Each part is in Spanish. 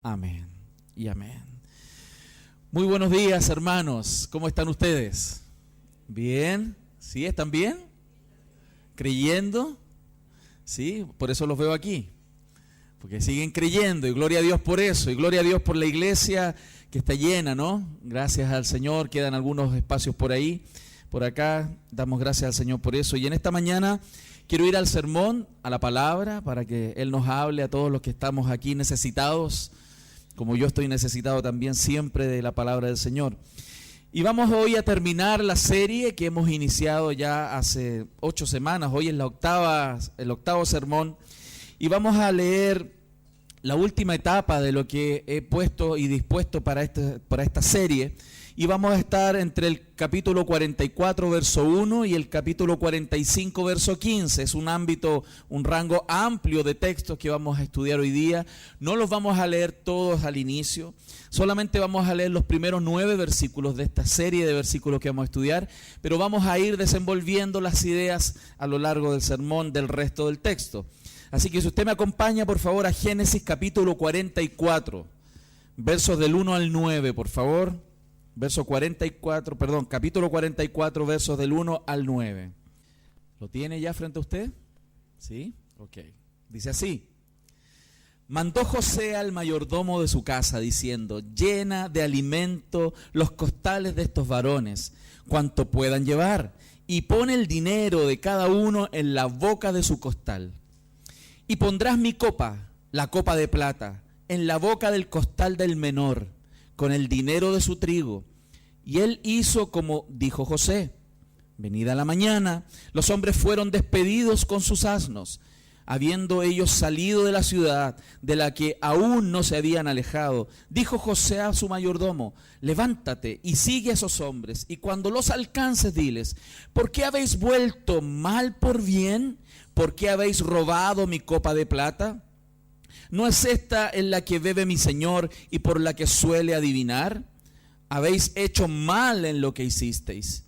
Amén y amén. Muy buenos días, hermanos. ¿Cómo están ustedes? ¿Bien? ¿Sí? ¿Están bien? ¿Creyendo? Sí, por eso los veo aquí. Porque siguen creyendo y gloria a Dios por eso. Y gloria a Dios por la iglesia que está llena, ¿no? Gracias al Señor. Quedan algunos espacios por ahí, por acá. Damos gracias al Señor por eso. Y en esta mañana quiero ir al sermón, a la palabra, para que Él nos hable a todos los que estamos aquí necesitados, como yo estoy necesitado también siempre de la palabra del Señor. Y vamos hoy a terminar la serie que hemos iniciado ya hace 8 semanas. Hoy es el octavo sermón. Y vamos a leer la última etapa de lo que he puesto y dispuesto para esta serie. Y vamos a estar entre el capítulo 44, verso 1 y el capítulo 45, verso 15. Es un ámbito, un rango amplio de textos que vamos a estudiar hoy día. No los vamos a leer todos al inicio. Solamente vamos a leer los primeros 9 versículos de esta serie de versículos que vamos a estudiar. Pero vamos a ir desenvolviendo las ideas a lo largo del sermón del resto del texto. Así que si usted me acompaña, por favor, a Génesis capítulo 44, versos del 1 al 9, por favor. Capítulo 44, versos del 1 al 9. ¿Lo tiene ya frente a usted? ¿Sí? Ok. Dice así: mandó José al mayordomo de su casa, diciendo: llena de alimento los costales de estos varones, cuanto puedan llevar, y pone el dinero de cada uno en la boca de su costal. Y pondrás mi copa, la copa de plata, en la boca del costal del menor, con el dinero de su trigo. Y él hizo como dijo José. Venida la mañana, los hombres fueron despedidos con sus asnos, habiendo ellos salido de la ciudad, de la que aún no se habían alejado. Dijo José a su mayordomo: levántate y sigue a esos hombres, y cuando los alcances diles: ¿por qué habéis vuelto mal por bien? ¿Por qué habéis robado mi copa de plata? ¿No es esta en la que bebe mi señor y por la que suele adivinar? Habéis hecho mal en lo que hicisteis.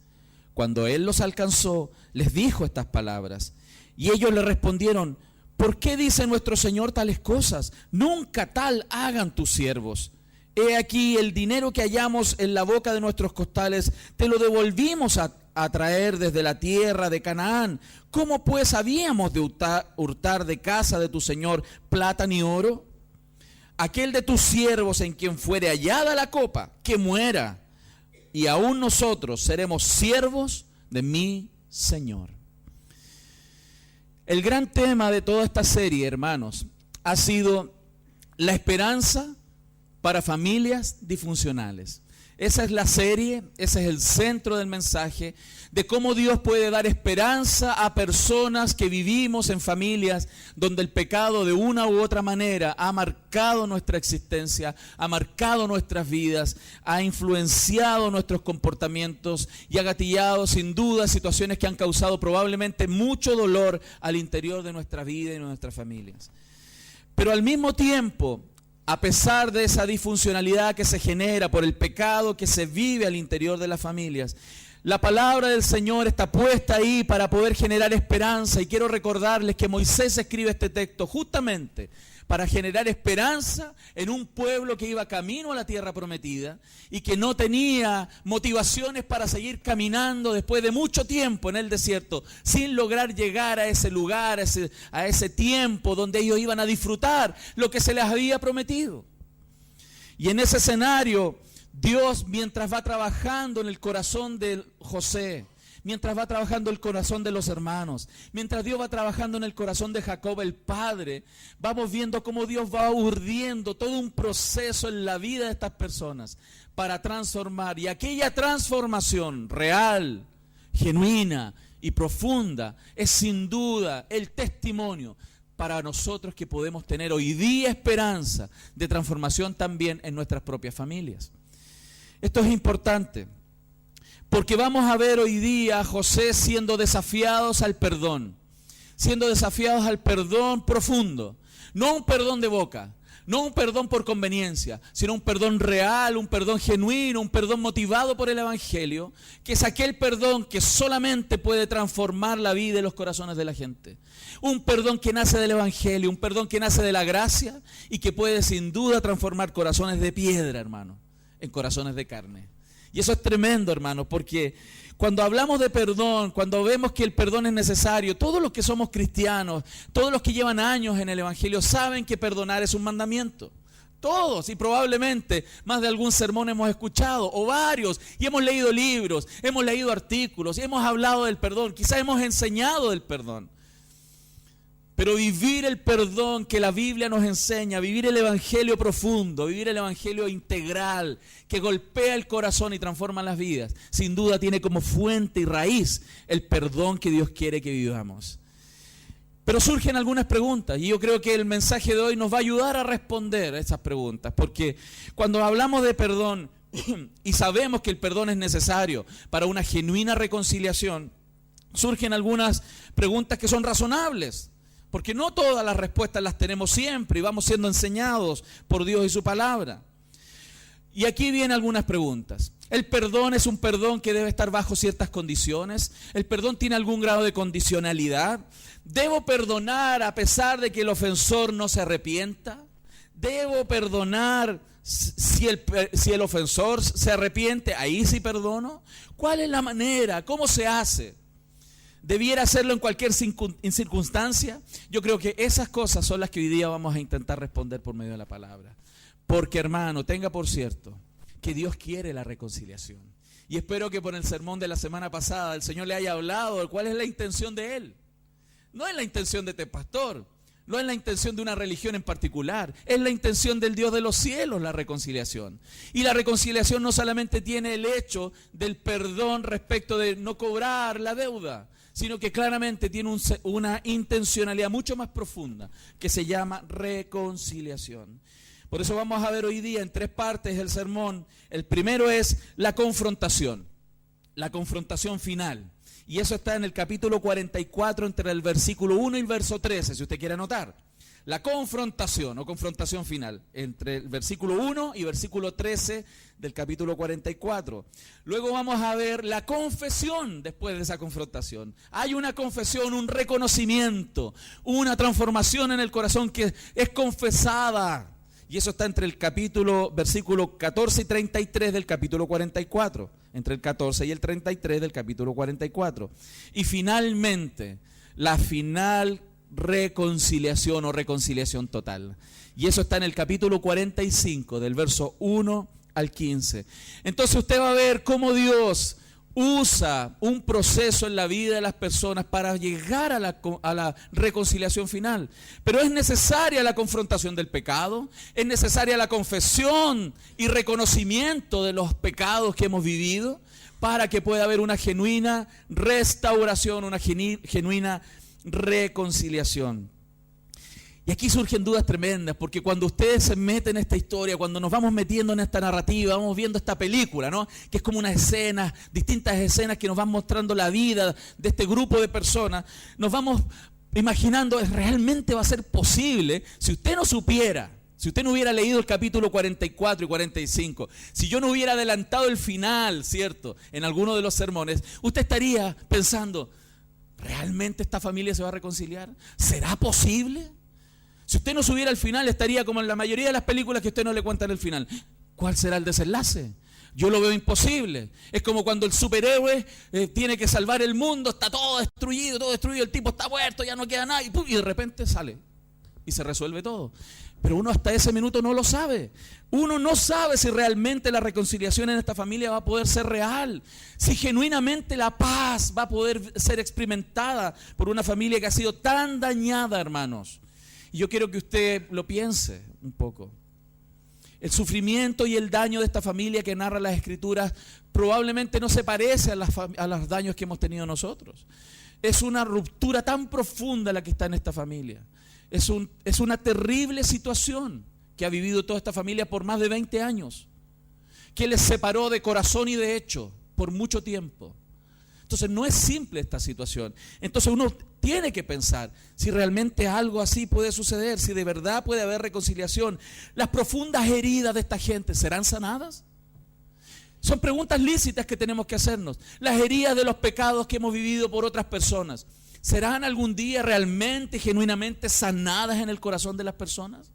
Cuando él los alcanzó, les dijo estas palabras. Y ellos le respondieron: ¿por qué dice nuestro señor tales cosas? Nunca tal hagan tus siervos. He aquí el dinero que hallamos en la boca de nuestros costales, te lo devolvimos a traer desde la tierra de Canaán. ¿Cómo pues habíamos de hurtar de casa de tu señor plata ni oro? Aquel de tus siervos en quien fuere hallada la copa, que muera, y aún nosotros seremos siervos de mi Señor. El gran tema de toda esta serie, hermanos, ha sido la esperanza para familias disfuncionales. Esa es la serie, ese es el centro del mensaje, de cómo Dios puede dar esperanza a personas que vivimos en familias donde el pecado de una u otra manera ha marcado nuestra existencia, ha marcado nuestras vidas, ha influenciado nuestros comportamientos y ha gatillado sin duda situaciones que han causado probablemente mucho dolor al interior de nuestra vida y de nuestras familias. Pero al mismo tiempo, a pesar de esa disfuncionalidad que se genera por el pecado que se vive al interior de las familias, la palabra del Señor está puesta ahí para poder generar esperanza. Y quiero recordarles que Moisés escribe este texto justamente para generar esperanza en un pueblo que iba camino a la tierra prometida y que no tenía motivaciones para seguir caminando después de mucho tiempo en el desierto, sin lograr llegar a ese lugar, a ese tiempo donde ellos iban a disfrutar lo que se les había prometido. Y en ese escenario, Dios, mientras va trabajando en el corazón de José, mientras va trabajando el corazón de los hermanos, mientras Dios va trabajando en el corazón de Jacob el padre, vamos viendo cómo Dios va urdiendo todo un proceso en la vida de estas personas para transformar. Y aquella transformación real, genuina y profunda es sin duda el testimonio para nosotros que podemos tener hoy día esperanza de transformación también en nuestras propias familias. Esto es importante, porque vamos a ver hoy día a José siendo desafiados al perdón profundo, no un perdón de boca, No un perdón por conveniencia, sino un perdón real, un perdón genuino, un perdón motivado por el Evangelio, que es aquel perdón que solamente puede transformar la vida y los corazones de la gente. Un perdón que nace del Evangelio, un perdón que nace de la gracia y que puede sin duda transformar corazones de piedra, hermano, en corazones de carne. Y eso es tremendo, hermano, porque cuando hablamos de perdón, cuando vemos que el perdón es necesario, todos los que somos cristianos, todos los que llevan años en el Evangelio saben que perdonar es un mandamiento. Todos, y probablemente más de algún sermón hemos escuchado, o varios, y hemos leído libros, hemos leído artículos, y hemos hablado del perdón, quizás hemos enseñado del perdón. Pero vivir el perdón que la Biblia nos enseña, vivir el Evangelio profundo, vivir el Evangelio integral, que golpea el corazón y transforma las vidas, sin duda tiene como fuente y raíz el perdón que Dios quiere que vivamos. Pero surgen algunas preguntas y yo creo que el mensaje de hoy nos va a ayudar a responder a esas preguntas, porque cuando hablamos de perdón y sabemos que el perdón es necesario para una genuina reconciliación, surgen algunas preguntas que son razonables. Porque no todas las respuestas las tenemos siempre y vamos siendo enseñados por Dios y su palabra. Y aquí vienen algunas preguntas. ¿El perdón es un perdón que debe estar bajo ciertas condiciones? ¿El perdón tiene algún grado de condicionalidad? ¿Debo perdonar a pesar de que el ofensor no se arrepienta? ¿Debo perdonar si el ofensor se arrepiente? ¿Ahí sí perdono? ¿Cuál es la manera? ¿Cómo se hace? ¿Debiera hacerlo en cualquier circunstancia? Yo creo que esas cosas son las que hoy día vamos a intentar responder por medio de la palabra. Porque, hermano, tenga por cierto que Dios quiere la reconciliación. Y espero que por el sermón de la semana pasada el Señor le haya hablado de cuál es la intención de Él. No es la intención de este pastor, no es la intención de una religión en particular, es la intención del Dios de los cielos, la reconciliación. Y la reconciliación no solamente tiene el hecho del perdón respecto de no cobrar la deuda, sino que claramente tiene una intencionalidad mucho más profunda que se llama reconciliación. Por eso vamos a ver hoy día en 3 partes el sermón. El primero es la confrontación final. Y eso está en el capítulo 44 entre el versículo 1 y el verso 13, si usted quiere anotar. La confrontación o confrontación final entre el versículo 1 y versículo 13 del capítulo 44. Luego vamos a ver la confesión después de esa confrontación. Hay una confesión, un reconocimiento, una transformación en el corazón que es confesada. Y eso está entre el versículo 14 y 33 del capítulo 44. Entre el 14 y el 33 del capítulo 44. Y finalmente, la final reconciliación o reconciliación total. Y eso está en el capítulo 45, del verso 1 al 15. Entonces usted va a ver cómo Dios usa un proceso en la vida de las personas para llegar a la reconciliación final. Pero es necesaria la confrontación del pecado, es necesaria la confesión y reconocimiento de los pecados que hemos vivido para que pueda haber una genuina restauración, una genuina reconciliación. Y aquí surgen dudas tremendas, porque cuando ustedes se meten en esta historia, cuando nos vamos metiendo en esta narrativa, vamos viendo esta película, ¿no? Que es como unas escenas, distintas escenas que nos van mostrando la vida de este grupo de personas, nos vamos imaginando, ¿realmente va a ser posible? Si usted no supiera, si usted no hubiera leído el capítulo 44 y 45, si yo no hubiera adelantado el final, ¿cierto?, en alguno de los sermones, usted estaría pensando, ¿realmente esta familia se va a reconciliar? ¿Será posible? Si usted no subiera al final, estaría como en la mayoría de las películas que usted no le cuentan el final. ¿Cuál será el desenlace? Yo lo veo imposible. Es como cuando el superhéroe tiene que salvar el mundo, está todo destruido, el tipo está muerto, ya no queda nada, y de repente sale y se resuelve todo. Pero uno hasta ese minuto no lo sabe. Uno no sabe si realmente la reconciliación en esta familia va a poder ser real, si genuinamente la paz va a poder ser experimentada por una familia que ha sido tan dañada, hermanos. Y yo quiero que usted lo piense un poco. El sufrimiento y el daño de esta familia que narra las Escrituras probablemente no se parece a los daños que hemos tenido nosotros. Es una ruptura tan profunda la que está en esta familia. Es una terrible situación que ha vivido toda esta familia por más de 20 años, que les separó de corazón y de hecho por mucho tiempo. Entonces no es simple esta situación. Entonces uno tiene que pensar si realmente algo así puede suceder, si de verdad puede haber reconciliación. ¿Las profundas heridas de esta gente serán sanadas? Son preguntas lícitas que tenemos que hacernos. Las heridas de los pecados que hemos vivido por otras personas, ¿serán algún día realmente, genuinamente sanadas en el corazón de las personas?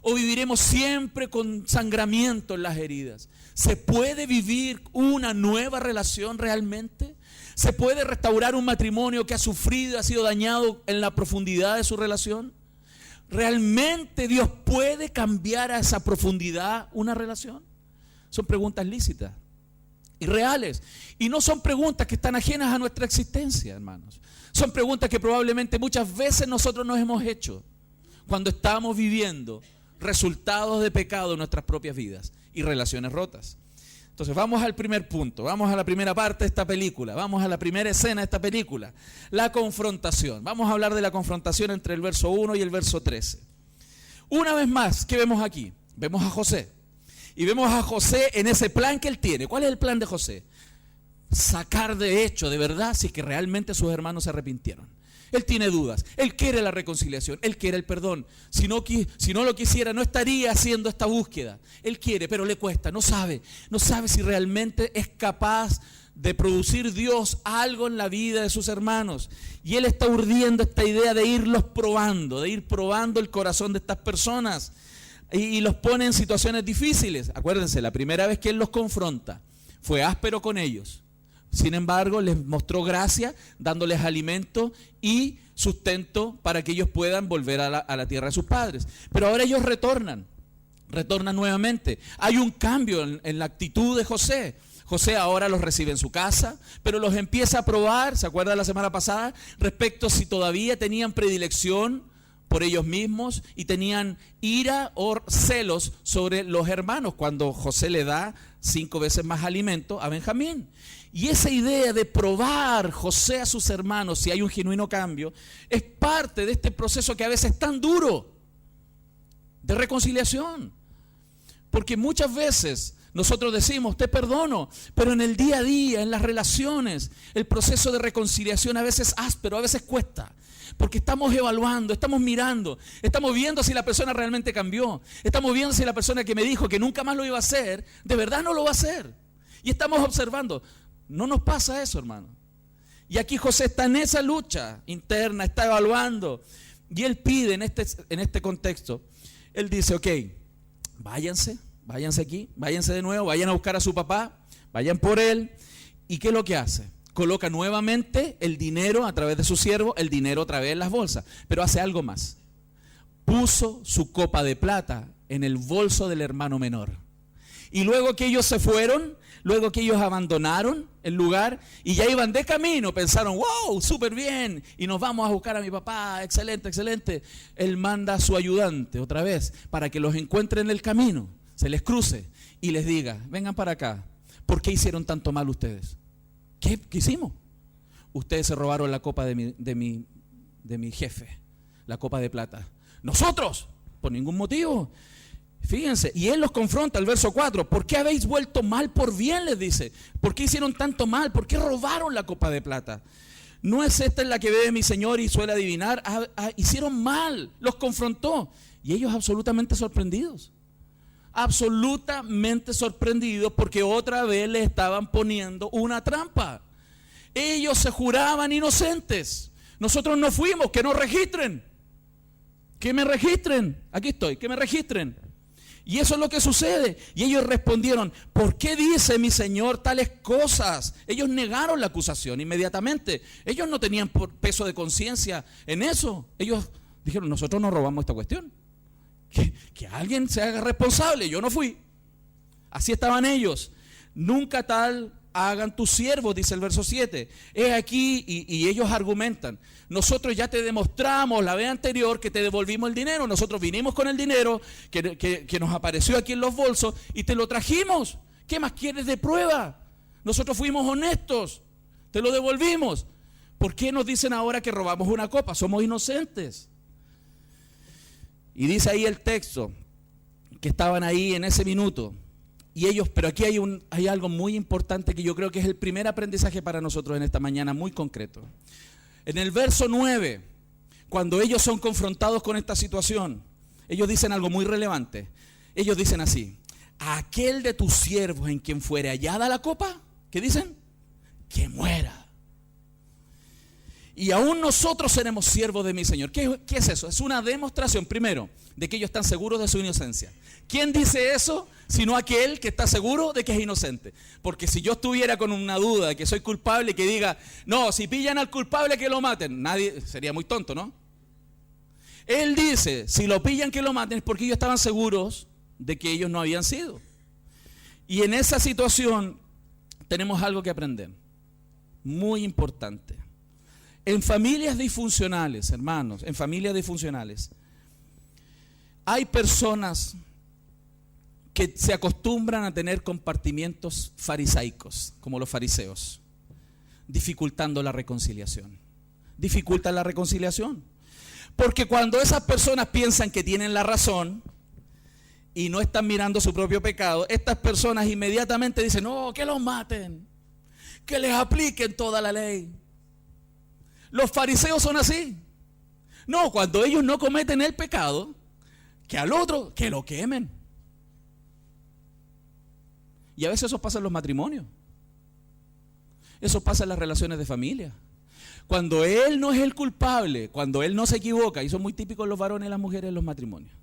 ¿O viviremos siempre con sangramiento en las heridas? ¿Se puede vivir una nueva relación realmente? ¿Se puede restaurar un matrimonio que ha sufrido, ha sido dañado en la profundidad de su relación? ¿Realmente Dios puede cambiar a esa profundidad una relación? Son preguntas lícitas y reales. Y no son preguntas que están ajenas a nuestra existencia, hermanos. Son preguntas que probablemente muchas veces nosotros nos hemos hecho cuando estamos viviendo resultados de pecado en nuestras propias vidas y relaciones rotas. Entonces vamos al primer punto, vamos a la primera parte de esta película, vamos a la primera escena de esta película, la confrontación. Vamos a hablar de la confrontación entre el verso 1 y el verso 13. Una vez más, ¿qué vemos aquí? Vemos a José. Y vemos a José en ese plan que él tiene. ¿Cuál es el plan de José? Sacar de hecho, de verdad, si es que realmente sus hermanos se arrepintieron. Él tiene dudas, él quiere la reconciliación, él quiere el perdón. Si no lo quisiera, no estaría haciendo esta búsqueda. Él quiere, pero le cuesta, no sabe si realmente es capaz de producir Dios algo en la vida de sus hermanos. Y él está urdiendo esta idea de irlos probando, de ir probando el corazón de estas personas. Y los pone en situaciones difíciles. Acuérdense, la primera vez que él los confronta, fue áspero con ellos. Sin embargo, les mostró gracia, dándoles alimento y sustento para que ellos puedan volver a la tierra de sus padres. Pero ahora ellos retornan nuevamente. Hay un cambio en la actitud de José. José ahora los recibe en su casa, pero los empieza a probar, ¿se acuerdan la semana pasada? Respecto si todavía tenían predilección por ellos mismos y tenían ira o celos sobre los hermanos, cuando José le da 5 veces más alimento a Benjamín. Y esa idea de probar José a sus hermanos si hay un genuino cambio es parte de este proceso que a veces es tan duro de reconciliación. Porque muchas veces nosotros decimos, te perdono, pero en el día a día, en las relaciones, el proceso de reconciliación a veces es áspero, a veces cuesta. Porque estamos evaluando, estamos mirando, estamos viendo si la persona realmente cambió. Estamos viendo si la persona que me dijo que nunca más lo iba a hacer, de verdad no lo va a hacer. Y estamos observando. No nos pasa eso, hermano. Y aquí José está en esa lucha interna, está evaluando. Y él pide en este contexto, él dice, ok, váyanse aquí, váyanse de nuevo, vayan a buscar a su papá, vayan por él. ¿Y qué es lo que hace? Coloca nuevamente el dinero a través de su siervo, el dinero otra vez en las bolsas, pero hace algo más. Puso su copa de plata en el bolso del hermano menor. Y luego que ellos se fueron, luego que ellos abandonaron el lugar y ya iban de camino, pensaron, wow, súper bien, y nos vamos a buscar a mi papá, excelente, excelente. Él manda a su ayudante otra vez para que los encuentre en el camino, se les cruce y les diga, vengan para acá, ¿por qué hicieron tanto mal ustedes? ¿Qué hicimos? Ustedes se robaron la copa de mi jefe, la copa de plata. ¿Nosotros? Por ningún motivo. Fíjense, y él los confronta, el verso 4, ¿por qué habéis vuelto mal por bien? Les dice, ¿por qué hicieron tanto mal? ¿Por qué robaron la copa de plata? ¿No es esta en la que bebe mi señor y suele adivinar? Hicieron mal, los confrontó, y ellos absolutamente sorprendidos, porque otra vez le estaban poniendo una trampa. Ellos se juraban inocentes, nosotros no fuimos, que nos registren, que me registren, aquí estoy, que me registren. Y eso es lo que sucede. Y ellos respondieron, ¿por qué dice mi señor tales cosas? Ellos negaron la acusación inmediatamente. Ellos no tenían peso de conciencia en eso. Ellos dijeron, nosotros no robamos esta cuestión. Que alguien se haga responsable, yo no fui. Así estaban ellos. Nunca tal hagan tus siervos, dice el verso 7. Es aquí, y ellos argumentan, nosotros ya te demostramos la vez anterior que te devolvimos el dinero, nosotros vinimos con el dinero que nos apareció aquí en los bolsos y te lo trajimos. ¿Qué más quieres de prueba? Nosotros fuimos honestos, te lo devolvimos. ¿Por qué nos dicen ahora que robamos una copa? Somos inocentes. Y dice ahí el texto que estaban ahí en ese minuto pero aquí hay algo muy importante que yo creo que es el primer aprendizaje para nosotros en esta mañana, muy concreto. En el verso 9, cuando ellos son confrontados con esta situación, ellos dicen algo muy relevante. Ellos dicen así: a aquel de tus siervos en quien fuere hallada la copa, ¿qué dicen? Que muera. Y aún nosotros seremos siervos de mi Señor. ¿Qué es eso? Es una demostración, primero, de que ellos están seguros de su inocencia. ¿Quién dice eso? Sino aquel que está seguro de que es inocente. Porque si yo estuviera con una duda de que soy culpable y que diga, no, si pillan al culpable que lo maten, nadie, sería muy tonto, ¿no? Él dice, si lo pillan que lo maten, es porque ellos estaban seguros de que ellos no habían sido. Y en esa situación tenemos algo que aprender, muy importante. En familias disfuncionales, hermanos, en familias disfuncionales, hay personas que se acostumbran a tener compartimientos farisaicos, como los fariseos, dificultando la reconciliación. Dificultan la reconciliación. Porque cuando esas personas piensan que tienen la razón y no están mirando su propio pecado, estas personas inmediatamente dicen, no, que los maten, que les apliquen toda la ley. Los fariseos son así. No, cuando ellos no cometen el pecado, que al otro, que lo quemen. Y a veces eso pasa en los matrimonios. Eso pasa en las relaciones de familia. Cuando él no es el culpable, cuando él no se equivoca, y son muy típicos los varones y las mujeres en los matrimonios.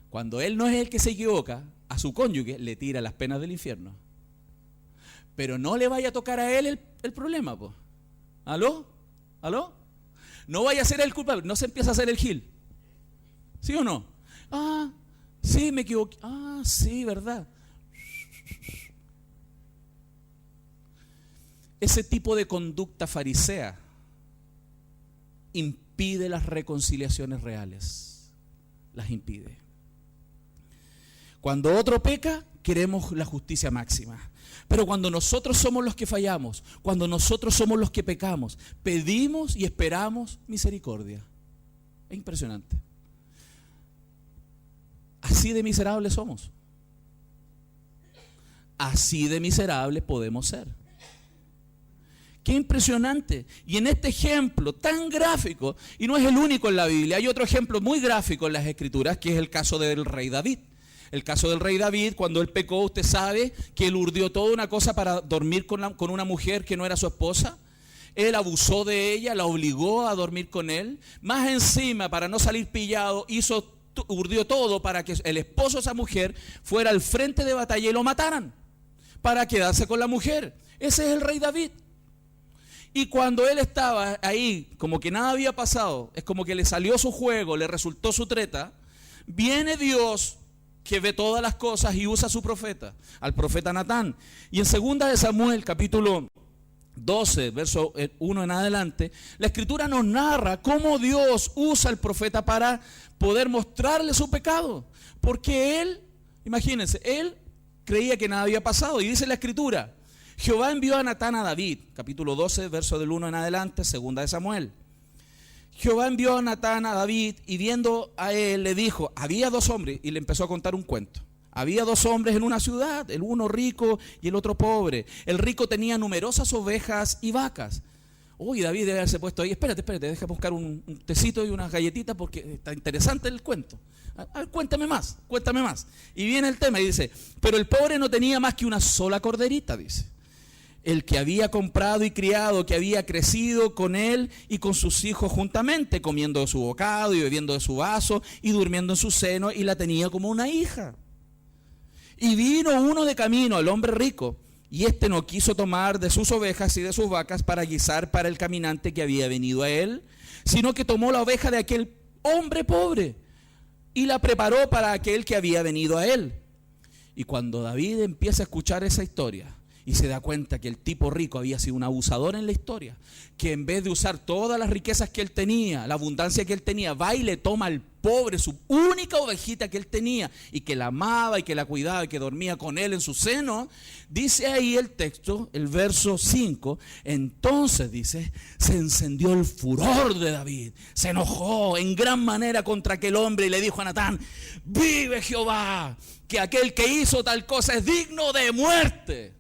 Cuando él no es el que se equivoca, a su cónyuge le tira las penas del infierno. Pero no le vaya a tocar a él el problema, pues. ¿Aló? No vaya a ser el culpable, no se empieza a hacer el gil. ¿Sí o no? Ah, sí, me equivoqué. Ah, sí, verdad. Ese tipo de conducta farisea impide las reconciliaciones reales. Las impide. Cuando otro peca, queremos la justicia máxima. Pero cuando nosotros somos los que fallamos, cuando nosotros somos los que pecamos, pedimos y esperamos misericordia. Es impresionante. Así de miserables somos. Así de miserables podemos ser. Qué impresionante. Y en este ejemplo tan gráfico, y no es el único en la Biblia, hay otro ejemplo muy gráfico en las Escrituras, que es el caso del rey David. El caso del rey David, cuando él pecó, usted sabe que él urdió toda una cosa para dormir con una mujer que no era su esposa. Él abusó de ella, la obligó a dormir con él. Más encima, para no salir pillado, urdió todo para que el esposo de esa mujer fuera al frente de batalla y lo mataran, para quedarse con la mujer. Ese es el rey David. Y cuando él estaba ahí, como que nada había pasado, es como que le salió su juego, le resultó su treta, viene Dios, que ve todas las cosas y usa a su profeta, al profeta Natán. Y en 2 de Samuel, capítulo 12, verso 1 en adelante, la Escritura nos narra cómo Dios usa al profeta para poder mostrarle su pecado. Porque él, imagínense, él creía que nada había pasado. Y dice la Escritura, Jehová envió a Natán a David, capítulo 12, verso del 1 en adelante, 2 de Samuel. Jehová envió a Natán a David y viendo a él le dijo, había dos hombres, y le empezó a contar un cuento. Había dos hombres en una ciudad, el uno rico y el otro pobre. El rico tenía numerosas ovejas y vacas. Uy, David debe haberse puesto ahí, espérate, deja buscar un tecito y unas galletitas porque está interesante el cuento. Cuéntame más. Y viene el tema y dice, pero el pobre no tenía más que una sola corderita, dice. El que había comprado y criado, que había crecido con él y con sus hijos juntamente, comiendo de su bocado y bebiendo de su vaso y durmiendo en su seno, y la tenía como una hija. Y vino uno de camino, el hombre rico, y éste no quiso tomar de sus ovejas y de sus vacas para guisar para el caminante que había venido a él, sino que tomó la oveja de aquel hombre pobre y la preparó para aquel que había venido a él. Y cuando David empieza a escuchar esa historia, y se da cuenta que el tipo rico había sido un abusador en la historia, que en vez de usar todas las riquezas que él tenía, la abundancia que él tenía, va y le toma al pobre su única ovejita que él tenía y que la amaba y que la cuidaba y que dormía con él en su seno. Dice ahí el texto, el verso 5, entonces dice, se encendió el furor de David, se enojó en gran manera contra aquel hombre y le dijo a Natán, vive Jehová, que aquel que hizo tal cosa es digno de muerte.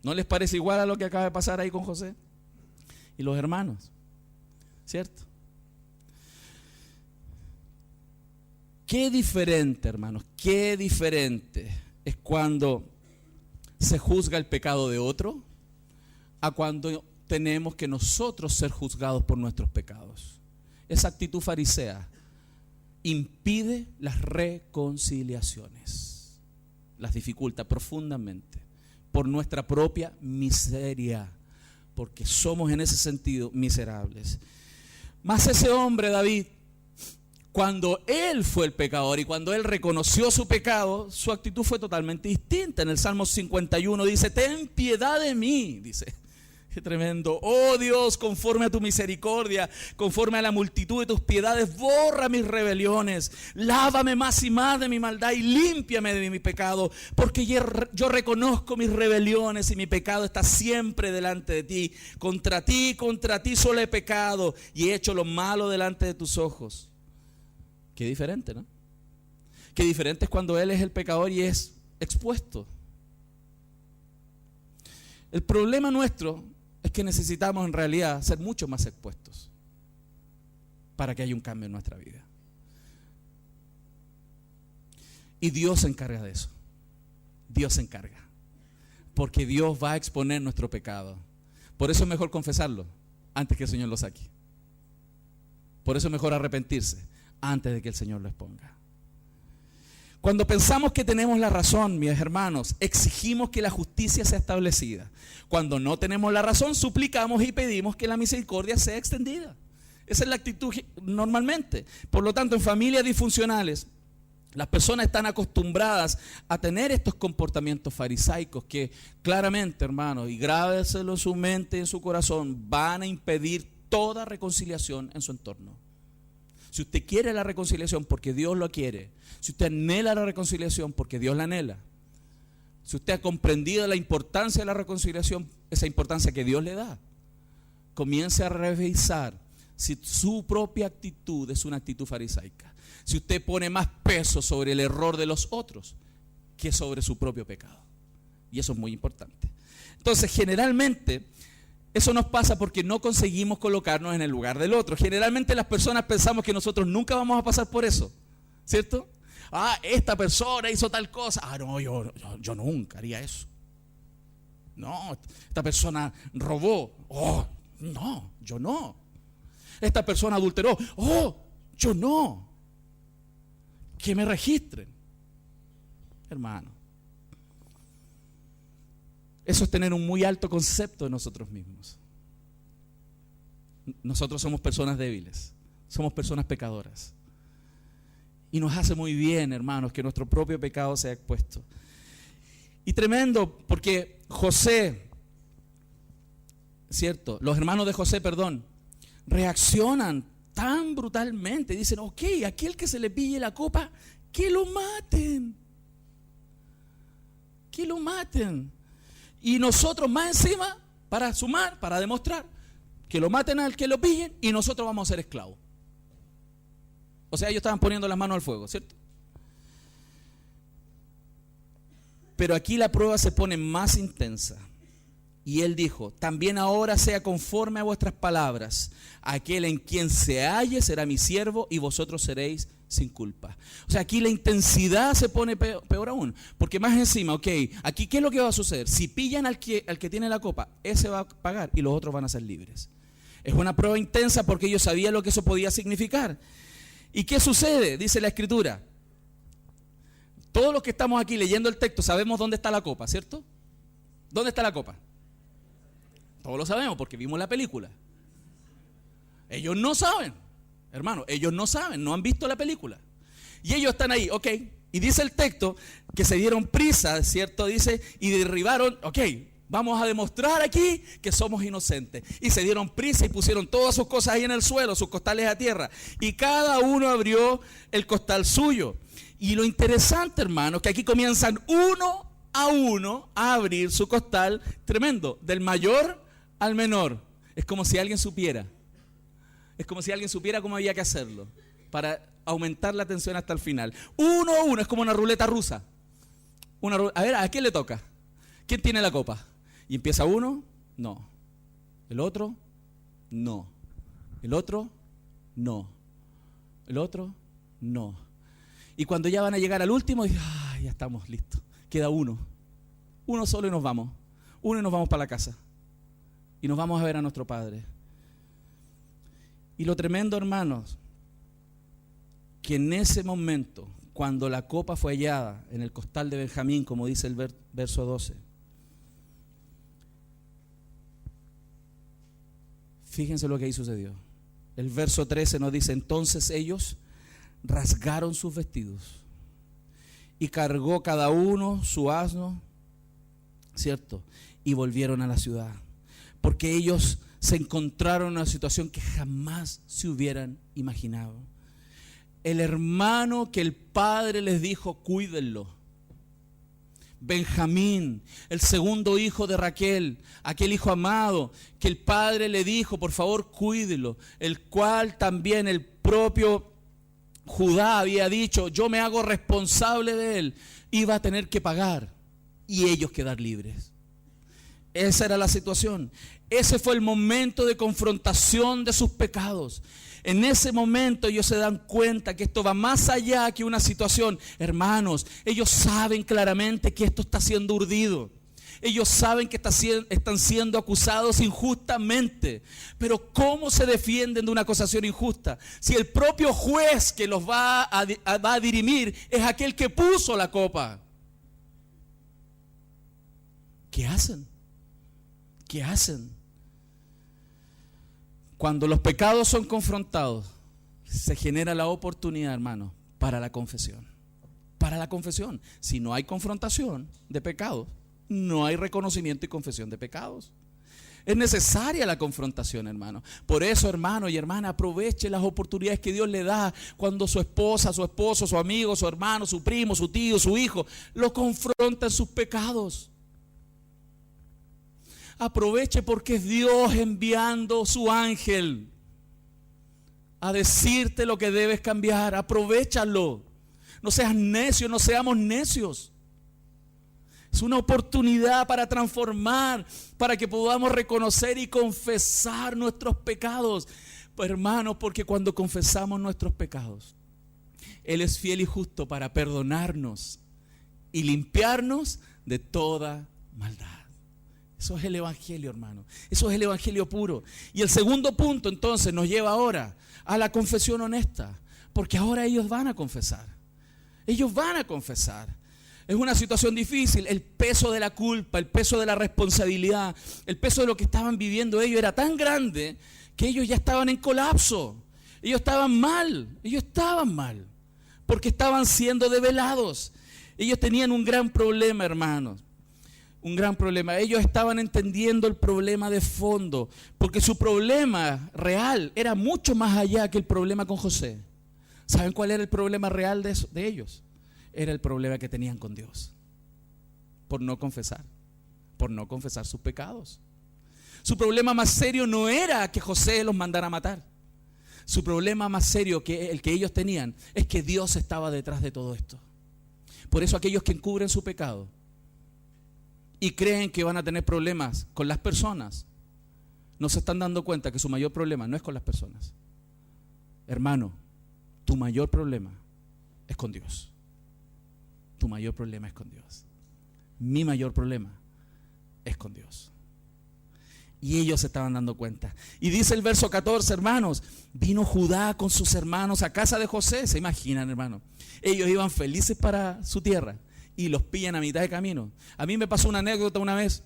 ¿No les parece igual a lo que acaba de pasar ahí con José y los hermanos? ¿Cierto? Qué diferente, hermanos, qué diferente es cuando se juzga el pecado de otro a cuando tenemos que nosotros ser juzgados por nuestros pecados. Esa actitud farisea impide las reconciliaciones, las dificulta profundamente por nuestra propia miseria, porque somos en ese sentido miserables. Mas ese hombre, David, cuando él fue el pecador y cuando él reconoció su pecado, su actitud fue totalmente distinta. En el Salmo 51 dice, ten piedad de mí, dice. Qué tremendo. Oh Dios, conforme a tu misericordia, conforme a la multitud de tus piedades, borra mis rebeliones, lávame más y más de mi maldad y límpiame de mi pecado, porque yo reconozco mis rebeliones y mi pecado está siempre delante de ti. Contra ti solo he pecado y he hecho lo malo delante de tus ojos. Qué diferente, ¿no? Qué diferente es cuando él es el pecador y es expuesto. El problema nuestro es que necesitamos en realidad ser mucho más expuestos para que haya un cambio en nuestra vida. Y Dios se encarga de eso. Dios se encarga. Porque Dios va a exponer nuestro pecado. Por eso es mejor confesarlo antes que el Señor lo saque. Por eso es mejor arrepentirse antes de que el Señor lo exponga. Cuando pensamos que tenemos la razón, mis hermanos, exigimos que la justicia sea establecida. Cuando no tenemos la razón, suplicamos y pedimos que la misericordia sea extendida. Esa es la actitud normalmente. Por lo tanto, en familias disfuncionales, las personas están acostumbradas a tener estos comportamientos farisaicos que claramente, hermanos, y grábeselo en su mente y en su corazón, van a impedir toda reconciliación en su entorno. Si usted quiere la reconciliación porque Dios lo quiere, si usted anhela la reconciliación porque Dios la anhela, si usted ha comprendido la importancia de la reconciliación, esa importancia que Dios le da, comience a revisar si su propia actitud es una actitud farisaica. Si usted pone más peso sobre el error de los otros que sobre su propio pecado. Y eso es muy importante. Entonces, generalmente, eso nos pasa porque no conseguimos colocarnos en el lugar del otro. Generalmente las personas pensamos que nosotros nunca vamos a pasar por eso, ¿cierto? Esta persona hizo tal cosa. No, yo nunca haría eso. No, esta persona robó. No, yo no. Esta persona adulteró. Yo no. Que me registren. Hermano, eso es tener un muy alto concepto de nosotros mismos. Nosotros somos personas débiles, somos personas pecadoras. Y nos hace muy bien, hermanos, que nuestro propio pecado sea expuesto. Y tremendo, porque José, ¿cierto? Los hermanos de José, reaccionan tan brutalmente. Dicen, ok, aquel que se le pille la copa, que lo maten. Que lo maten. Y nosotros más encima, para sumar, para demostrar, que lo maten al que lo pillen y nosotros vamos a ser esclavos. O sea, ellos estaban poniendo las manos al fuego, ¿cierto? Pero aquí la prueba se pone más intensa. Y él dijo, también ahora sea conforme a vuestras palabras. Aquel en quien se halle será mi siervo y vosotros seréis sin culpa. O sea, aquí la intensidad se pone peor aún. Porque más encima, ok, aquí ¿qué es lo que va a suceder? Si pillan al que tiene la copa, ese va a pagar y los otros van a ser libres. Es una prueba intensa porque ellos sabían lo que eso podía significar. ¿Y qué sucede? Dice la Escritura. Todos los que estamos aquí leyendo el texto sabemos dónde está la copa, ¿cierto? ¿Dónde está la copa? Todos lo sabemos porque vimos la película. Ellos no saben, hermano, ellos no saben, no han visto la película. Y ellos están ahí, ok, Y dice el texto que se dieron prisa, ¿cierto? Dice, y derribaron, vamos a demostrar aquí que somos inocentes. Y se dieron prisa y pusieron todas sus cosas ahí en el suelo, sus costales a tierra. Y cada uno abrió el costal suyo. Y lo interesante, hermanos, que aquí comienzan uno a abrir su costal, tremendo, del mayor al menor. Es como si alguien supiera. Es como si alguien supiera cómo había que hacerlo para aumentar la tensión hasta el final. Uno a uno, es como una ruleta rusa. A ver, ¿a quién le toca? ¿Quién tiene la copa? Y empieza uno, no. El otro, no. El otro, no. El otro, no. Y cuando ya van a llegar al último, dicen, ya estamos listos. Queda uno. Uno solo y nos vamos. Uno y nos vamos para la casa. Y nos vamos a ver a nuestro Padre. Y lo tremendo, hermanos, que en ese momento, cuando la copa fue hallada en el costal de Benjamín, como dice el verso 12, fíjense lo que ahí sucedió. El verso 13 nos dice, entonces ellos rasgaron sus vestidos y cargó cada uno su asno, ¿cierto? Y volvieron a la ciudad, porque ellos se encontraron en una situación que jamás se hubieran imaginado. El hermano que el padre les dijo, cuídenlo. Benjamín, el segundo hijo de Raquel, aquel hijo amado que el padre le dijo, por favor, cuídelo, el cual también el propio Judá había dicho, yo me hago responsable de él, iba a tener que pagar y ellos quedar libres. Esa era la situación. Ese fue el momento de confrontación de sus pecados. En ese momento ellos se dan cuenta que esto va más allá que una situación. Hermanos, ellos saben claramente que esto está siendo urdido. Ellos saben que están siendo acusados injustamente. Pero ¿cómo se defienden de una acusación injusta? Si el propio juez que los va a dirimir es aquel que puso la copa. ¿Qué hacen? ¿Qué hacen? Cuando los pecados son confrontados, se genera la oportunidad, hermano, para la confesión. Para la confesión. Si no hay confrontación de pecados, no hay reconocimiento y confesión de pecados. Es necesaria la confrontación, hermano. Por eso, hermano y hermana, aproveche las oportunidades que Dios le da cuando su esposa, su esposo, su amigo, su hermano, su primo, su tío, su hijo, lo confronta en sus pecados. Aproveche porque es Dios enviando su ángel a decirte lo que debes cambiar. Aprovéchalo. No seas necio, no seamos necios. Es una oportunidad para transformar, para que podamos reconocer y confesar nuestros pecados. Pues, hermanos, porque cuando confesamos nuestros pecados, Él es fiel y justo para perdonarnos y limpiarnos de toda maldad. Eso es el evangelio, hermano. Eso es el evangelio puro. Y el segundo punto, entonces, nos lleva ahora a la confesión honesta. Porque ahora ellos van a confesar. Ellos van a confesar. Es una situación difícil. El peso de la culpa, el peso de la responsabilidad, el peso de lo que estaban viviendo ellos era tan grande que ellos ya estaban en colapso. Ellos estaban mal. Ellos estaban mal. Porque estaban siendo develados. Ellos tenían un gran problema, hermanos. Un gran problema. Ellos estaban entendiendo el problema de fondo, porque su problema real era mucho más allá que el problema con José. ¿Saben cuál era el problema real de ellos? Era el problema que tenían con Dios, por no confesar sus pecados. Su problema más serio no era que José los mandara a matar. Su problema más serio que el que ellos tenían es que Dios estaba detrás de todo esto. Por eso aquellos que encubren su pecado y creen que van a tener problemas con las personas, no se están dando cuenta que su mayor problema no es con las personas. Hermano, tu mayor problema es con Dios. Tu mayor problema es con Dios. Mi mayor problema es con Dios. Y ellos se estaban dando cuenta. Y dice el verso 14, hermanos, vino Judá con sus hermanos a casa de José. ¿Se imaginan, hermano? Ellos iban felices para su tierra y los pillan a mitad de camino. A mí me pasó una anécdota una vez.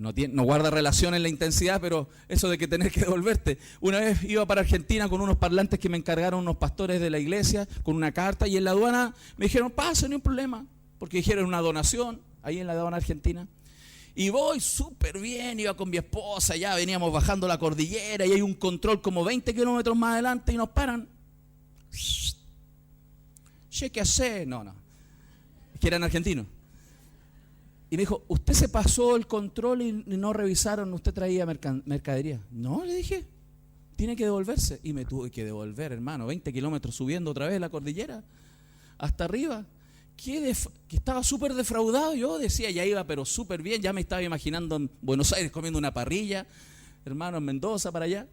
No guarda relación en la intensidad, pero eso de que tener que devolverte. Una vez iba para Argentina con unos parlantes que me encargaron unos pastores de la iglesia, con una carta, y en la aduana me dijeron, pase, no hay problema, porque dijeron una donación, ahí en la aduana argentina. Y voy súper bien, iba con mi esposa, ya veníamos bajando la cordillera, y hay un control como 20 kilómetros más adelante, y nos paran. ¿Qué hace? No, es que eran argentinos. Y me dijo, ¿usted se pasó el control y no revisaron, usted traía mercadería? No, le dije, tiene que devolverse. Y me tuve que devolver, hermano, 20 kilómetros subiendo otra vez la cordillera, hasta arriba. Que estaba súper defraudado, yo decía, ya iba pero súper bien, ya me estaba imaginando en Buenos Aires comiendo una parrilla, hermano, en Mendoza, para allá.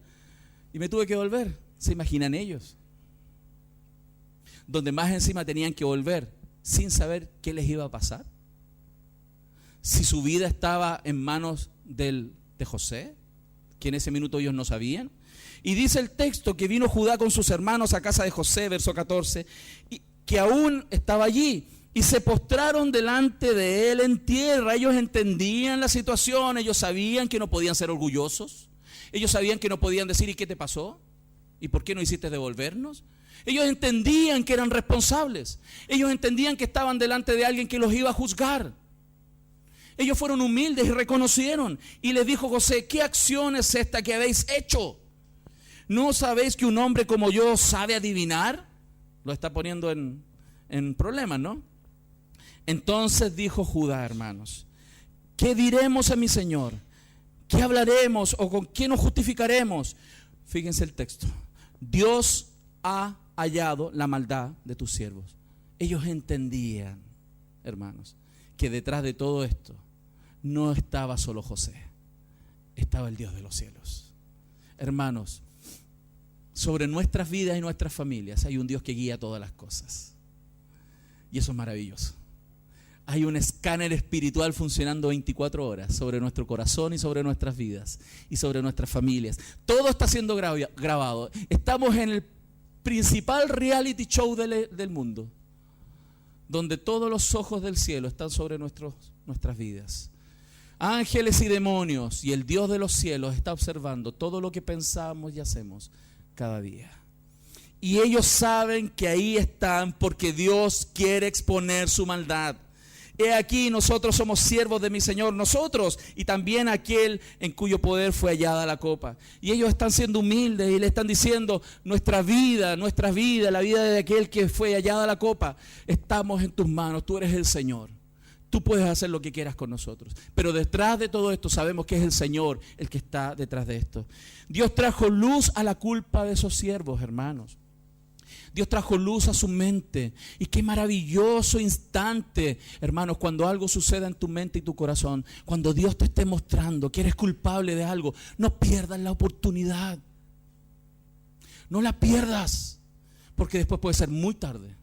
Y me tuve que volver, ¿se imaginan ellos? Donde más encima tenían que volver, sin saber qué les iba a pasar. Si su vida estaba en manos de José, que en ese minuto ellos no sabían. Y dice el texto que vino Judá con sus hermanos a casa de José, verso 14, y que aún estaba allí. Y se postraron delante de él en tierra. Ellos entendían la situación, ellos sabían que no podían ser orgullosos. Ellos sabían que no podían decir, ¿y qué te pasó? ¿Y por qué no hiciste devolvernos? Ellos entendían que eran responsables. Ellos entendían que estaban delante de alguien que los iba a juzgar. Ellos fueron humildes y reconocieron. Y les dijo José, ¿qué acción es esta que habéis hecho? ¿No sabéis que un hombre como yo sabe adivinar? Lo está poniendo en problemas, ¿no? Entonces dijo Judá, hermanos, ¿qué diremos a mi señor? ¿Qué hablaremos o con qué nos justificaremos? Fíjense el texto. Dios ha hallado la maldad de tus siervos. Ellos entendían, hermanos, que detrás de todo esto no estaba solo José, estaba el Dios de los cielos. Hermanos, sobre nuestras vidas y nuestras familias hay un Dios que guía todas las cosas. Y eso es maravilloso. Hay un escáner espiritual funcionando 24 horas sobre nuestro corazón y sobre nuestras vidas y sobre nuestras familias. Todo está siendo grabado. Estamos en el principal reality show del mundo, donde todos los ojos del cielo están sobre nuestras vidas. Ángeles y demonios y el Dios de los cielos está observando todo lo que pensamos y hacemos cada día. Y ellos saben que ahí están porque Dios quiere exponer su maldad. He aquí, nosotros somos siervos de mi Señor, nosotros y también aquel en cuyo poder fue hallada la copa. Y ellos están siendo humildes y le están diciendo, nuestra vida, la vida de aquel que fue hallada la copa, estamos en tus manos, tú eres el Señor. Tú puedes hacer lo que quieras con nosotros. Pero detrás de todo esto sabemos que es el Señor el que está detrás de esto. Dios trajo luz a la culpa de esos siervos, hermanos. Dios trajo luz a su mente. Y qué maravilloso instante, hermanos, cuando algo suceda en tu mente y tu corazón. Cuando Dios te esté mostrando que eres culpable de algo, no pierdas la oportunidad. No la pierdas, porque después puede ser muy tarde.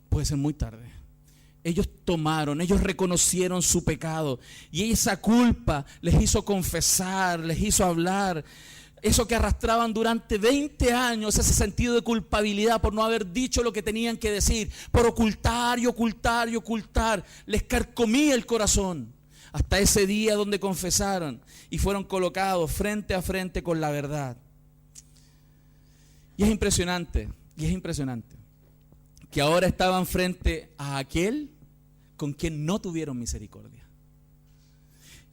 Puede ser muy tarde. Ellos reconocieron su pecado y esa culpa les hizo confesar, les hizo hablar. Eso que arrastraban durante 20 años, ese sentido de culpabilidad por no haber dicho lo que tenían que decir, por ocultar y ocultar y ocultar, les carcomía el corazón. Hasta ese día donde confesaron y fueron colocados frente a frente con la verdad. Y es impresionante, que ahora estaban frente a aquel con quien no tuvieron misericordia.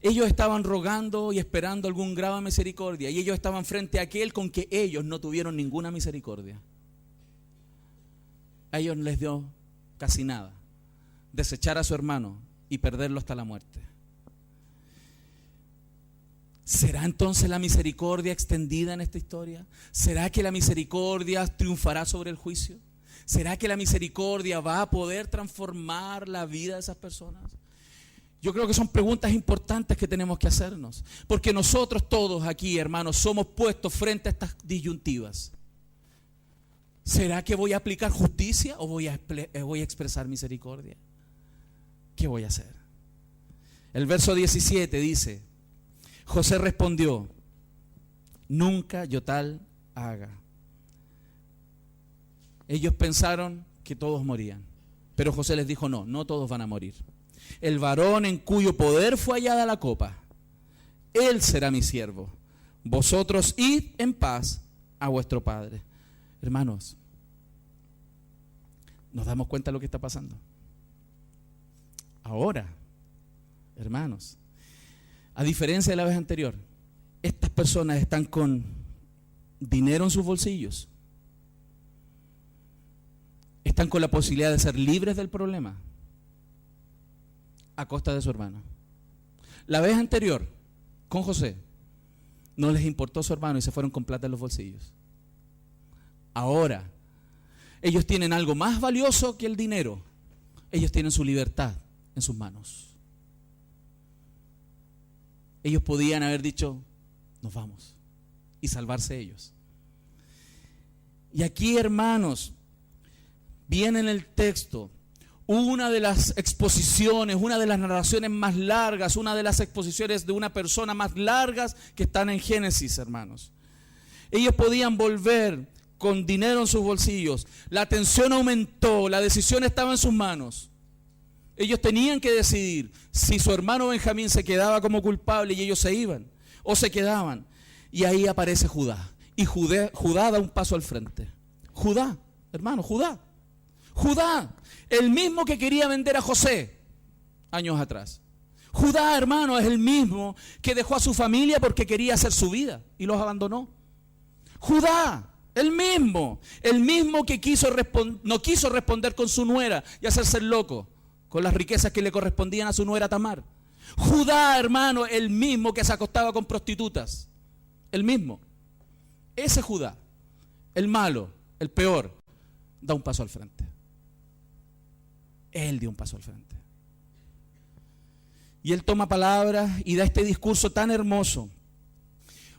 Ellos estaban rogando y esperando algún grado de misericordia, y ellos estaban frente a aquel con que ellos no tuvieron ninguna misericordia. A ellos les dio casi nada, desechar a su hermano y perderlo hasta la muerte. ¿Será entonces la misericordia extendida en esta historia? ¿Será que la misericordia triunfará sobre el juicio? ¿Será que la misericordia va a poder transformar la vida de esas personas? Yo creo que son preguntas importantes que tenemos que hacernos, porque nosotros todos aquí, hermanos, somos puestos frente a estas disyuntivas. ¿Será que voy a aplicar justicia o voy a expresar misericordia? ¿Qué voy a hacer? El verso 17 dice, José respondió, nunca yo tal haga. Ellos pensaron que todos morían, pero José les dijo, no todos van a morir. el varón en cuyo poder fue hallada la copa, él será mi siervo. Vosotros id en paz a vuestro padre. Hermanos, ¿nos damos cuenta de lo que está pasando? Ahora, hermanos, a diferencia de la vez anterior, estas personas están con dinero en sus bolsillos. Están con la posibilidad de ser libres del problema a costa de su hermano. La vez anterior, con José, no les importó su hermano y se fueron con plata en los bolsillos. Ahora, ellos tienen algo más valioso que el dinero. Ellos tienen su libertad en sus manos. Ellos podían haber dicho, nos vamos, y salvarse ellos. Y aquí, hermanos, viene en el texto una de las exposiciones, una de las narraciones más largas, una de las exposiciones de una persona más largas que están en Génesis, hermanos. Ellos podían volver con dinero en sus bolsillos. La tensión aumentó, la decisión estaba en sus manos. Ellos tenían que decidir si su hermano Benjamín se quedaba como culpable y ellos se iban, o se quedaban. Y ahí aparece Judá. Y Judá da un paso al frente. Judá, hermano, Judá, el mismo que quería vender a José años atrás. Judá, hermano, es el mismo que dejó a su familia porque quería hacer su vida y los abandonó. Judá, el mismo que no quiso responder con su nuera y hacerse el loco con las riquezas que le correspondían a su nuera Tamar. Judá, hermano, el mismo que se acostaba con prostitutas. El mismo. Ese Judá, el malo, el peor, da un paso al frente. Él dio un paso al frente. Y él toma palabras y da este discurso tan hermoso.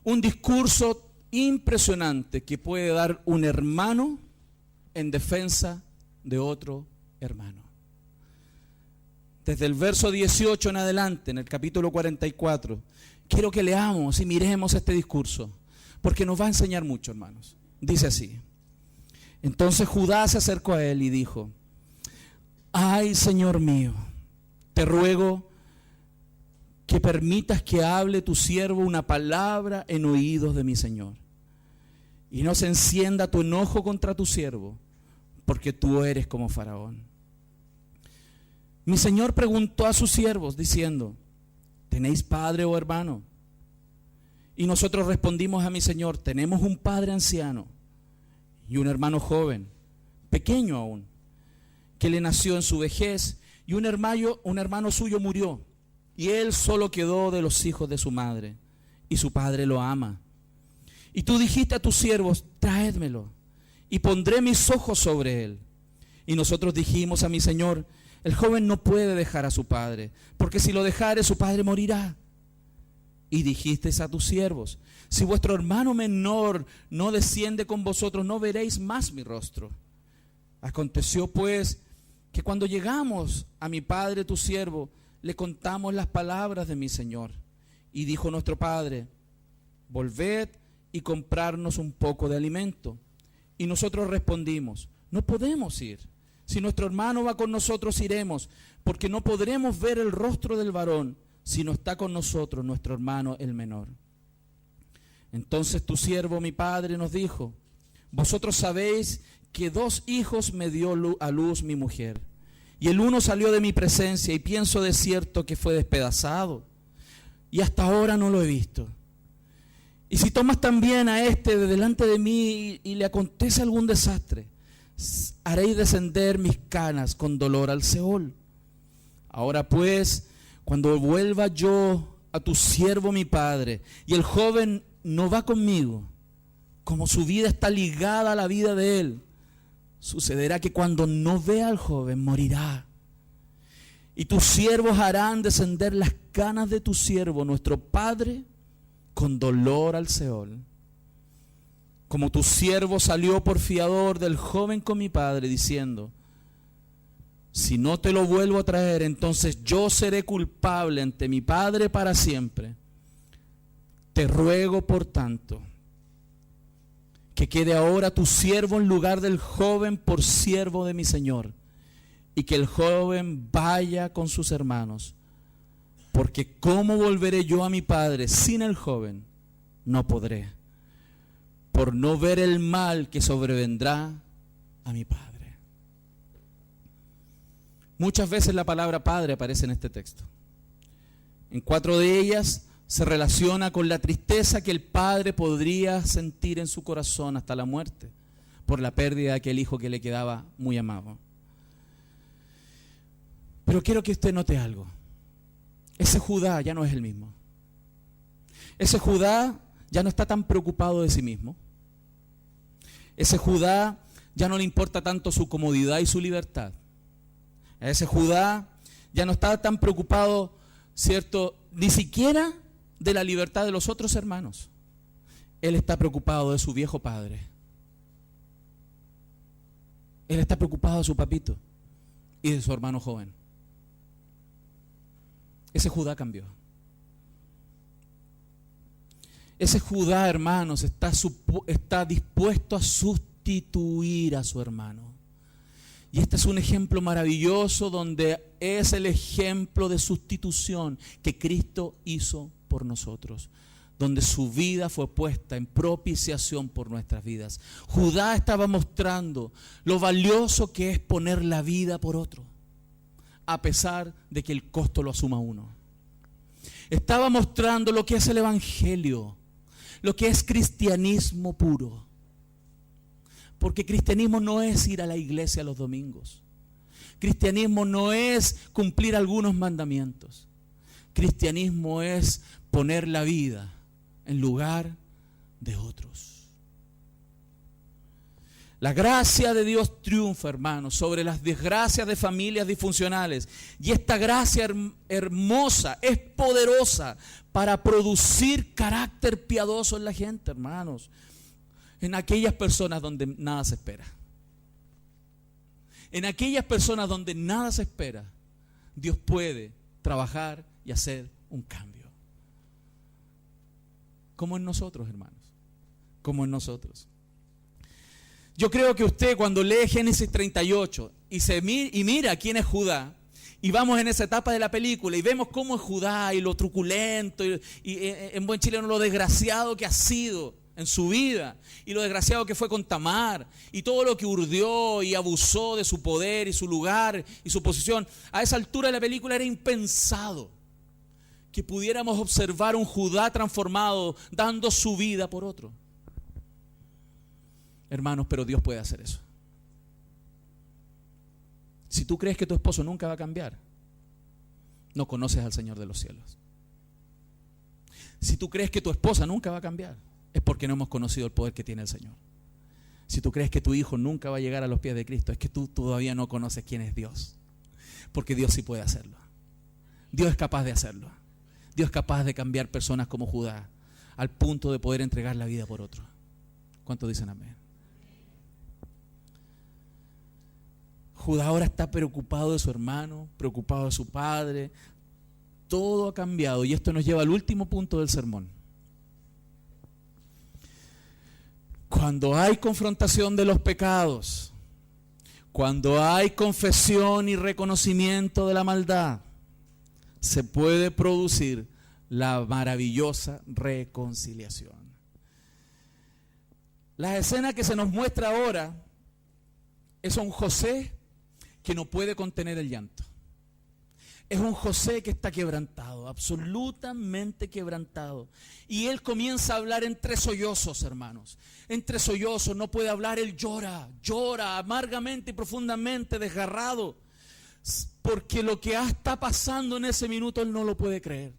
Un discurso impresionante que puede dar un hermano en defensa de otro hermano. Desde el verso 18 en adelante, en el capítulo 44, quiero que leamos y miremos este discurso, porque nos va a enseñar mucho, hermanos. Dice así: entonces Judá se acercó a él y dijo: ay, Señor mío, te ruego que permitas que hable tu siervo una palabra en oídos de mi Señor, y no se encienda tu enojo contra tu siervo, porque tú eres como Faraón. Mi Señor preguntó a sus siervos diciendo: ¿tenéis padre o hermano? Y nosotros respondimos a mi Señor: tenemos un padre anciano y un hermano joven, pequeño aún, que le nació en su vejez, y un hermano suyo murió, y él solo quedó de los hijos de su madre, y su padre lo ama. Y tú dijiste a tus siervos: traédmelo, y pondré mis ojos sobre él. Y nosotros dijimos a mi Señor: el joven no puede dejar a su padre, porque si lo dejare, su padre morirá. Y dijisteis a tus siervos: si vuestro hermano menor no desciende con vosotros, no veréis más mi rostro. Aconteció pues que cuando llegamos a mi padre tu siervo, le contamos las palabras de mi Señor. Y dijo nuestro padre: volved y comprarnos un poco de alimento. Y nosotros respondimos: no podemos ir. Si nuestro hermano va con nosotros, iremos, porque no podremos ver el rostro del varón si no está con nosotros nuestro hermano el menor. Entonces tu siervo, mi padre, nos dijo: vosotros sabéis que 2 hijos me dio a luz mi mujer, y el uno salió de mi presencia, y pienso de cierto que fue despedazado, y hasta ahora no lo he visto. Y si tomas también a este de delante de mí y le acontece algún desastre, haréis descender mis canas con dolor al Seol. Ahora pues, cuando vuelva yo a tu siervo mi padre, y el joven no va conmigo, como su vida está ligada a la vida de él, sucederá que cuando no vea al joven, morirá. Y tus siervos harán descender las canas de tu siervo, nuestro padre, con dolor al Seol. Como tu siervo salió por fiador del joven con mi padre, diciendo: si no te lo vuelvo a traer, entonces yo seré culpable ante mi padre para siempre. Te ruego, por tanto, que quede ahora tu siervo en lugar del joven por siervo de mi Señor, y que el joven vaya con sus hermanos, porque ¿cómo volveré yo a mi padre sin el joven? No podré, por no ver el mal que sobrevendrá a mi padre. Muchas veces la palabra padre aparece en este texto. En 4 de ellas se relaciona con la tristeza que el padre podría sentir en su corazón hasta la muerte por la pérdida de aquel hijo que le quedaba muy amado. Pero quiero que usted note algo. Ese Judá ya no es el mismo. Ese Judá ya no está tan preocupado de sí mismo. Ese Judá ya no le importa tanto su comodidad y su libertad. A ese Judá ya no está tan preocupado, ¿cierto?, ni siquiera de la libertad de los otros hermanos. Él está preocupado de su viejo padre. Él está preocupado de su papito y de su hermano joven. Ese Judá cambió. Ese Judá, hermanos, está dispuesto a sustituir a su hermano. Y este es un ejemplo maravilloso donde es el ejemplo de sustitución que Cristo hizo por nosotros, donde su vida fue puesta en propiciación por nuestras vidas. Judá estaba mostrando lo valioso que es poner la vida por otro, a pesar de que el costo lo asuma uno. Estaba mostrando lo que es el evangelio, lo que es cristianismo puro. Porque cristianismo no es ir a la iglesia los domingos. Cristianismo no es cumplir algunos mandamientos. Cristianismo es poner la vida en lugar de otros. La gracia de Dios triunfa, hermanos, sobre las desgracias de familias disfuncionales. Y esta gracia hermosa es poderosa para producir carácter piadoso en la gente, hermanos. En aquellas personas donde nada se espera. En aquellas personas donde nada se espera, Dios puede trabajar y hacer un cambio. Como en nosotros, hermanos. Como en nosotros. Yo creo que usted cuando lee Génesis 38 y mira quién es Judá, y vamos en esa etapa de la película y vemos cómo es Judá y lo truculento y en buen chileno lo desgraciado que ha sido en su vida, y lo desgraciado que fue con Tamar, y todo lo que urdió y abusó de su poder y su lugar y su posición. A esa altura de la película era impensado que pudiéramos observar un Judá transformado dando su vida por otro. Hermanos, pero Dios puede hacer eso. Si tú crees que tu esposo nunca va a cambiar, no conoces al Señor de los cielos. Si tú crees que tu esposa nunca va a cambiar, es porque no hemos conocido el poder que tiene el Señor. Si tú crees que tu hijo nunca va a llegar a los pies de Cristo, es que tú todavía no conoces quién es Dios. Porque Dios sí puede hacerlo. Dios es capaz de hacerlo. Dios es capaz de cambiar personas como Judá al punto de poder entregar la vida por otro. ¿Cuántos dicen amén? Judá ahora está preocupado de su hermano, preocupado de su padre. Todo ha cambiado y esto nos lleva al último punto del sermón. Cuando hay confrontación de los pecados, cuando hay confesión y reconocimiento de la maldad, se puede producir la maravillosa reconciliación. La escena que se nos muestra ahora es un José que no puede contener el llanto. Es un José que está quebrantado, absolutamente quebrantado. Y él comienza a hablar entre sollozos, hermanos. Entre sollozos, no puede hablar, él llora amargamente y profundamente, desgarrado. Porque lo que está pasando en ese minuto él no lo puede creer.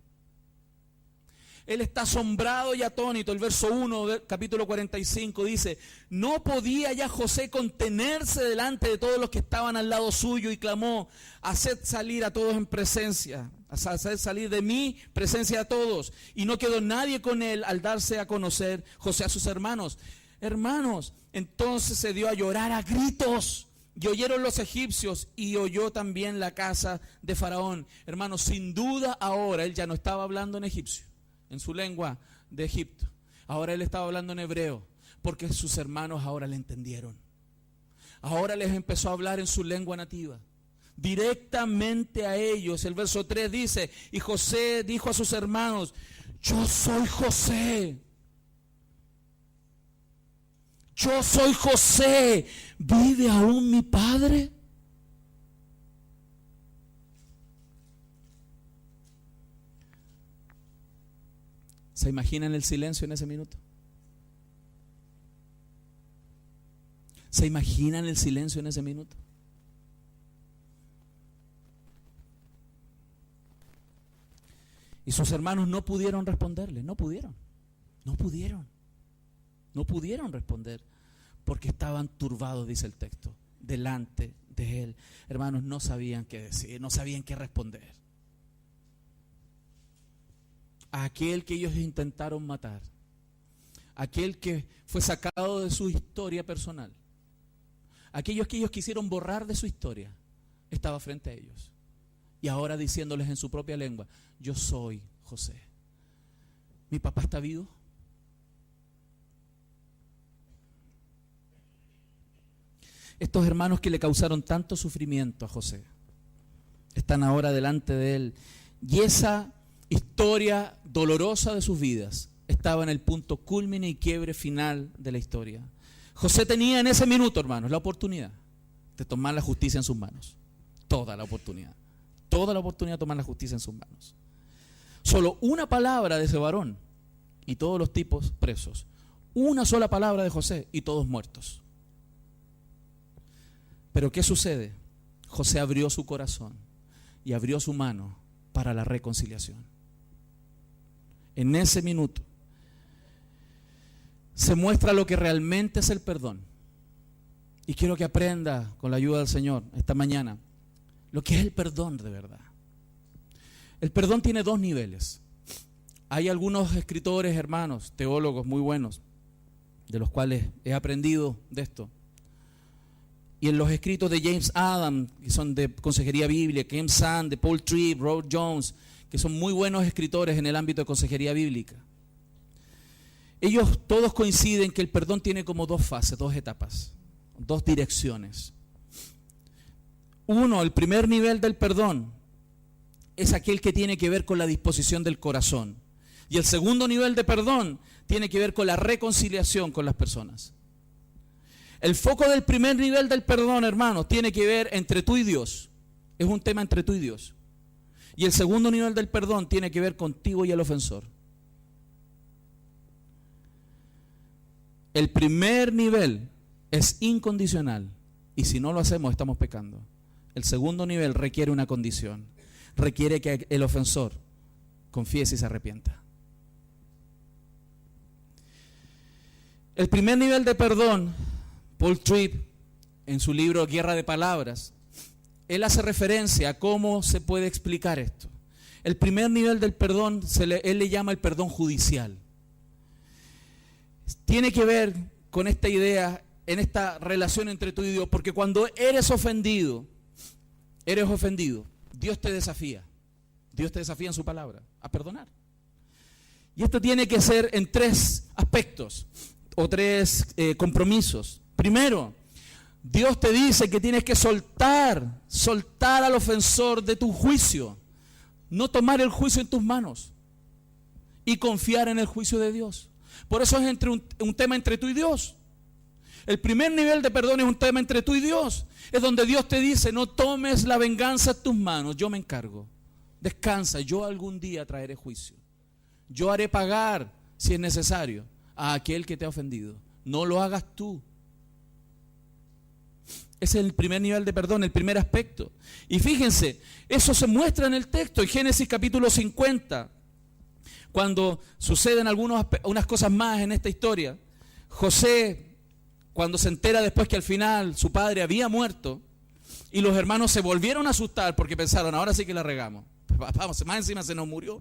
Él está asombrado y atónito. El verso 1 del capítulo 45 dice: no podía ya José contenerse delante de todos los que estaban al lado suyo y clamó: haced salir a todos en presencia, haced salir de mi presencia a todos. Y no quedó nadie con él al darse a conocer José a sus hermanos. Hermanos, entonces se dio a llorar a gritos. Y oyeron los egipcios y oyó también la casa de Faraón. Hermanos, sin duda ahora él ya no estaba hablando en egipcio, en su lengua de Egipto. Ahora él estaba hablando en hebreo, porque sus hermanos ahora le entendieron. Ahora les empezó a hablar en su lengua nativa. directamente a ellos. El verso 3 dice, y José dijo a sus hermanos, yo soy José. Yo soy José. ¿Vive aún mi padre? ¿Se imaginan el silencio en ese minuto? ¿Se imaginan el silencio en ese minuto? Y sus hermanos no pudieron responderle, no pudieron responder, porque estaban turbados, dice el texto, delante de él. Hermanos, no sabían qué decir, no sabían qué responder. A aquel que ellos intentaron matar, aquel que fue sacado de su historia personal, aquellos que ellos quisieron borrar de su historia, estaba frente a ellos. Y ahora diciéndoles en su propia lengua, yo soy José. ¿Mi papá está vivo? Estos hermanos que le causaron tanto sufrimiento a José están ahora delante de él. Y esa historia dolorosa de sus vidas estaba en el punto culmine y quiebre final de la historia. José tenía en ese minuto, hermanos, la oportunidad de tomar la justicia en sus manos. Toda la oportunidad de tomar la justicia en sus manos. Solo una palabra de ese varón y todos los tipos presos. Una sola palabra de José y todos muertos. Pero ¿qué sucede? José abrió su corazón y abrió su mano para la reconciliación. En ese minuto se muestra lo que realmente es el perdón. Y quiero que aprenda con la ayuda del Señor esta mañana lo que es el perdón de verdad. El perdón tiene dos niveles. Hay algunos escritores, hermanos, teólogos muy buenos, de los cuales he aprendido de esto. Y en los escritos de James Adams, que son de consejería bíblica, Ken Sand, de Paul Tripp, Robert Jones, que son muy buenos escritores en el ámbito de consejería bíblica. Ellos todos coinciden que el perdón tiene como dos fases, dos etapas, dos direcciones. Uno, el primer nivel del perdón es aquel que tiene que ver con la disposición del corazón. Y el segundo nivel de perdón tiene que ver con la reconciliación con las personas. El foco del primer nivel del perdón, hermanos, tiene que ver entre tú y Dios. Es un tema entre tú y Dios. Y el segundo nivel del perdón tiene que ver contigo y el ofensor. El primer nivel es incondicional. Y si no lo hacemos, estamos pecando. El segundo nivel requiere una condición. Requiere que el ofensor confiese y se arrepienta. El primer nivel de perdón, Paul Tripp, en su libro Guerra de Palabras, él hace referencia a cómo se puede explicar esto. El primer nivel del perdón, él le llama el perdón judicial. Tiene que ver con esta idea, en esta relación entre tú y Dios, porque cuando eres ofendido, Dios te desafía. Dios te desafía en su palabra a perdonar. Y esto tiene que ser en tres aspectos o tres compromisos. Primero, Dios te dice que tienes que soltar al ofensor de tu juicio, no tomar el juicio en tus manos y confiar en el juicio de Dios. Por eso es un tema entre tú y Dios. El primer nivel de perdón es un tema entre tú y Dios. Es donde Dios te dice, no tomes la venganza en tus manos, yo me encargo. Descansa, yo algún día traeré juicio. Yo haré pagar, si es necesario, a aquel que te ha ofendido. No lo hagas tú. Ese es el primer nivel de perdón, el primer aspecto. Y fíjense, eso se muestra en el texto, en Génesis capítulo 50. Cuando suceden unas cosas más en esta historia, José, cuando se entera después que al final su padre había muerto, y los hermanos se volvieron a asustar porque pensaron, ahora sí que la regamos. Vamos, más encima se nos murió.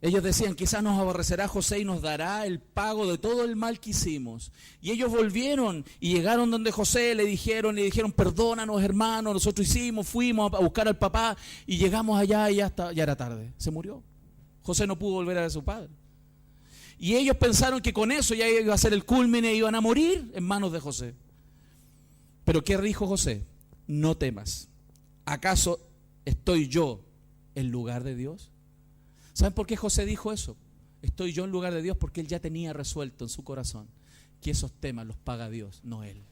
Ellos decían, quizás nos aborrecerá José y nos dará el pago de todo el mal que hicimos. Y ellos volvieron y llegaron donde José, le dijeron, perdónanos hermano, nosotros fuimos a buscar al papá y llegamos allá y ya era tarde, se murió. José no pudo volver a ver a su padre. Y ellos pensaron que con eso ya iba a ser el culmine, iban a morir en manos de José. Pero ¿qué dijo José? No temas. ¿Acaso estoy yo en lugar de Dios? ¿Saben por qué José dijo eso? Estoy yo en lugar de Dios, porque él ya tenía resuelto en su corazón que esos temas los paga Dios, no él.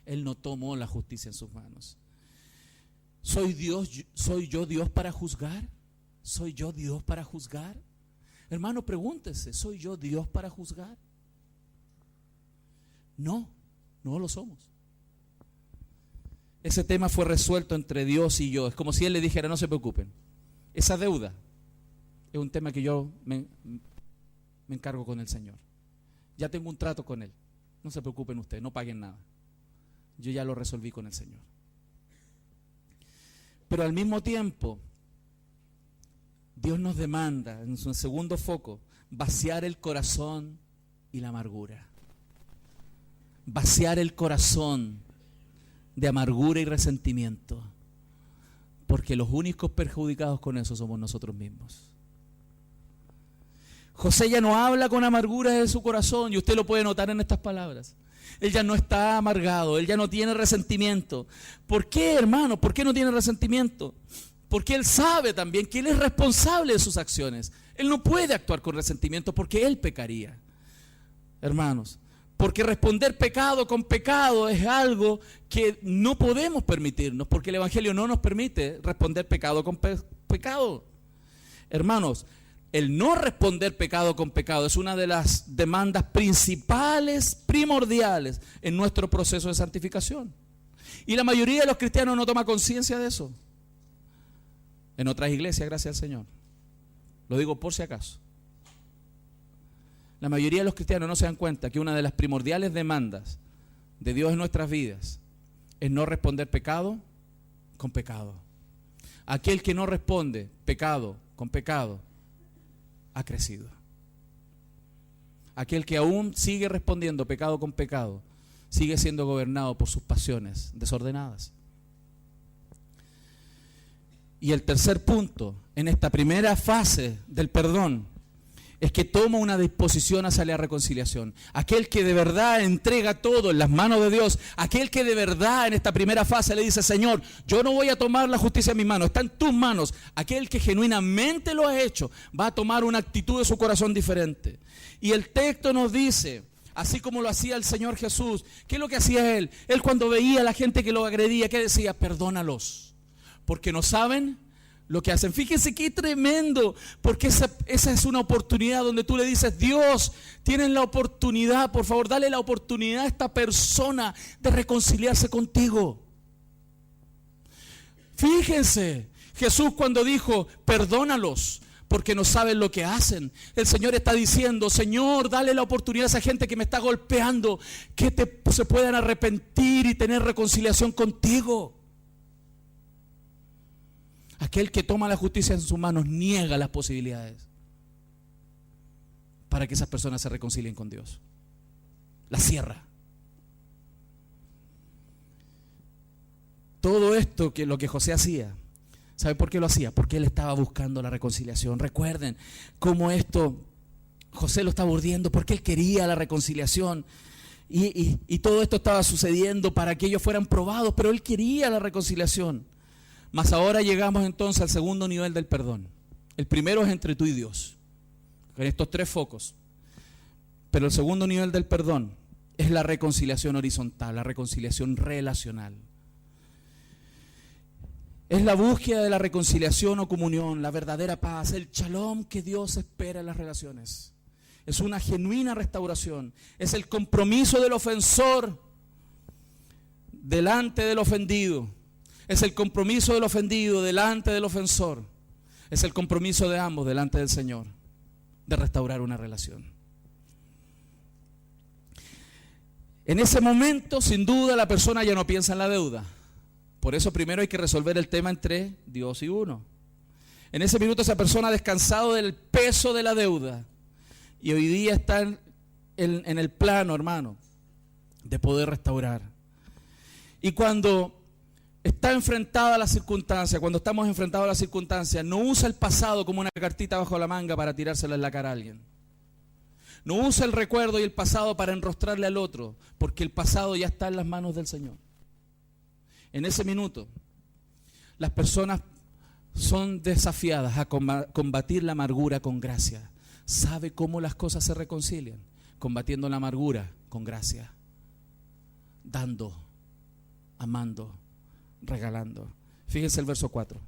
Él no tomó la justicia en sus manos. ¿Soy yo Dios para juzgar? ¿Soy yo Dios para juzgar? Hermano, pregúntese, ¿soy yo Dios para juzgar? No, no lo somos. Ese tema fue resuelto entre Dios y yo. Es como si Él le dijera, no se preocupen. Esa deuda es un tema que yo me encargo con el Señor. Ya tengo un trato con Él. No se preocupen ustedes, no paguen nada. Yo ya lo resolví con el Señor. Pero al mismo tiempo, Dios nos demanda, en su segundo foco, vaciar el corazón y la amargura. Vaciar el corazón de amargura y resentimiento. Porque los únicos perjudicados con eso somos nosotros mismos. José ya no habla con amargura de su corazón, y usted lo puede notar en estas palabras. Él ya no está amargado, él ya no tiene resentimiento. ¿Por qué, hermano? ¿Por qué no tiene resentimiento? Porque él sabe también que él es responsable de sus acciones. Él no puede actuar con resentimiento porque él pecaría. Hermanos, porque responder pecado con pecado es algo que no podemos permitirnos, porque el Evangelio no nos permite responder pecado con pecado. Hermanos, el no responder pecado con pecado es una de las demandas principales, primordiales en nuestro proceso de santificación. Y la mayoría de los cristianos no toma conciencia de eso. En otras iglesias, gracias al Señor. Lo digo por si acaso. La mayoría de los cristianos no se dan cuenta que una de las primordiales demandas de Dios en nuestras vidas es no responder pecado con pecado. Aquel que no responde pecado con pecado ha crecido. Aquel que aún sigue respondiendo pecado con pecado sigue siendo gobernado por sus pasiones desordenadas. Y el tercer punto en esta primera fase del perdón es que toma una disposición hacia la reconciliación. Aquel que de verdad entrega todo en las manos de Dios, aquel que de verdad en esta primera fase le dice, Señor, yo no voy a tomar la justicia en mis manos, está en tus manos. Aquel que genuinamente lo ha hecho va a tomar una actitud de su corazón diferente. Y el texto nos dice, así como lo hacía el Señor Jesús, ¿qué es lo que hacía Él? Él cuando veía a la gente que lo agredía, ¿qué decía? Perdónalos, porque no saben lo que hacen. Fíjense qué tremendo, porque esa es una oportunidad donde tú le dices, Dios, tienen la oportunidad, por favor, dale la oportunidad a esta persona de reconciliarse contigo. Fíjense, Jesús cuando dijo, perdónalos, porque no saben lo que hacen. El Señor está diciendo, Señor, dale la oportunidad a esa gente que me está golpeando, que se puedan arrepentir y tener reconciliación contigo. Aquel que toma la justicia en sus manos niega las posibilidades para que esas personas se reconcilien con Dios. La cierra. Todo esto que lo que José hacía, ¿sabe por qué lo hacía? Porque él estaba buscando la reconciliación. Recuerden cómo esto José lo estaba urdiendo porque él quería la reconciliación. Y todo esto estaba sucediendo para que ellos fueran probados, pero él quería la reconciliación. Mas ahora llegamos entonces al segundo nivel del perdón. El primero es entre tú y Dios, en estos tres focos. Pero el segundo nivel del perdón es la reconciliación horizontal, la reconciliación relacional. Es la búsqueda de la reconciliación o comunión, la verdadera paz, el shalom que Dios espera en las relaciones. Es una genuina restauración, es el compromiso del ofensor delante del ofendido. Es el compromiso del ofendido delante del ofensor. Es el compromiso de ambos delante del Señor de restaurar una relación. En ese momento, sin duda, la persona ya no piensa en la deuda. Por eso primero hay que resolver el tema entre Dios y uno. En ese minuto esa persona ha descansado del peso de la deuda y hoy día está en el plano, hermano, de poder restaurar. Y cuando está enfrentada a la circunstancia, cuando estamos enfrentados a la circunstancia, no usa el pasado como una cartita bajo la manga para tirársela en la cara a alguien. No usa el recuerdo y el pasado para enrostrarle al otro, porque el pasado ya está en las manos del Señor. En ese minuto, las personas son desafiadas a combatir la amargura con gracia. ¿Sabe cómo las cosas se reconcilian? Combatiendo la amargura con gracia. Dando, amando, regalando. Fíjense el verso 4.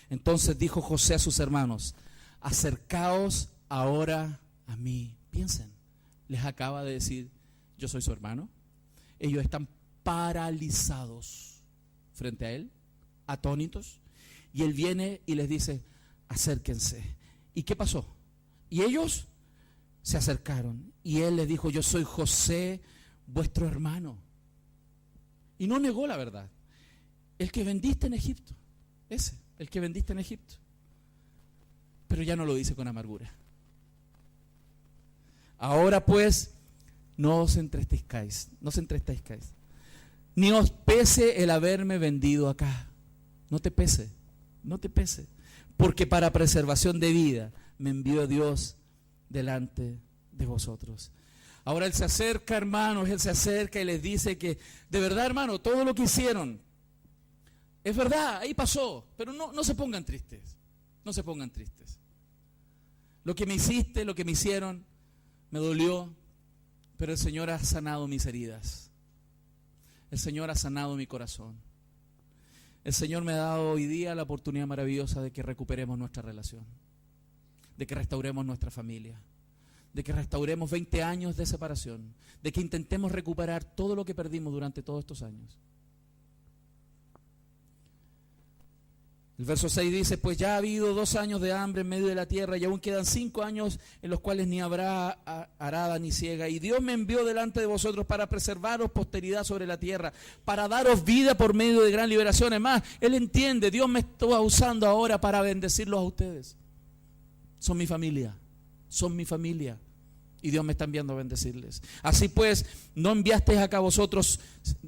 Entonces dijo José a sus hermanos: acercaos ahora a mí. Piensen, les acaba de decir: yo soy su hermano. Ellos están paralizados frente a él, atónitos. Y él viene y les dice: acérquense. ¿Y qué pasó? Y ellos se acercaron. Y él les dijo: yo soy José, vuestro hermano. Y no negó la verdad. El que vendiste en Egipto. Ese, el que vendiste en Egipto. Pero ya no lo dice con amargura. Ahora pues, no os entristezcáis, ni os pese el haberme vendido acá. No te pese, porque para preservación de vida me envió Dios delante de vosotros. Ahora él se acerca, hermanos, él se acerca y les dice que, de verdad, hermano, todo lo que hicieron, es verdad, ahí pasó, pero no se pongan tristes, no se pongan tristes. Lo que me hiciste, lo que me hicieron, me dolió, pero el Señor ha sanado mis heridas. El Señor ha sanado mi corazón. El Señor me ha dado hoy día la oportunidad maravillosa de que recuperemos nuestra relación, de que restauremos nuestra familia, de que restauremos 20 años de separación, de que intentemos recuperar todo lo que perdimos durante todos estos años. El verso 6 dice: pues ya ha habido 2 años de hambre en medio de la tierra y aún quedan 5 años en los cuales ni habrá arada ni siega. Y Dios me envió delante de vosotros para preservaros posteridad sobre la tierra, para daros vida por medio de gran liberación. Es más, Él entiende, Dios me está usando ahora para bendecirlos a ustedes. Son mi familia. Y Dios me está enviando a bendecirles. Así pues, no enviasteis acá vosotros,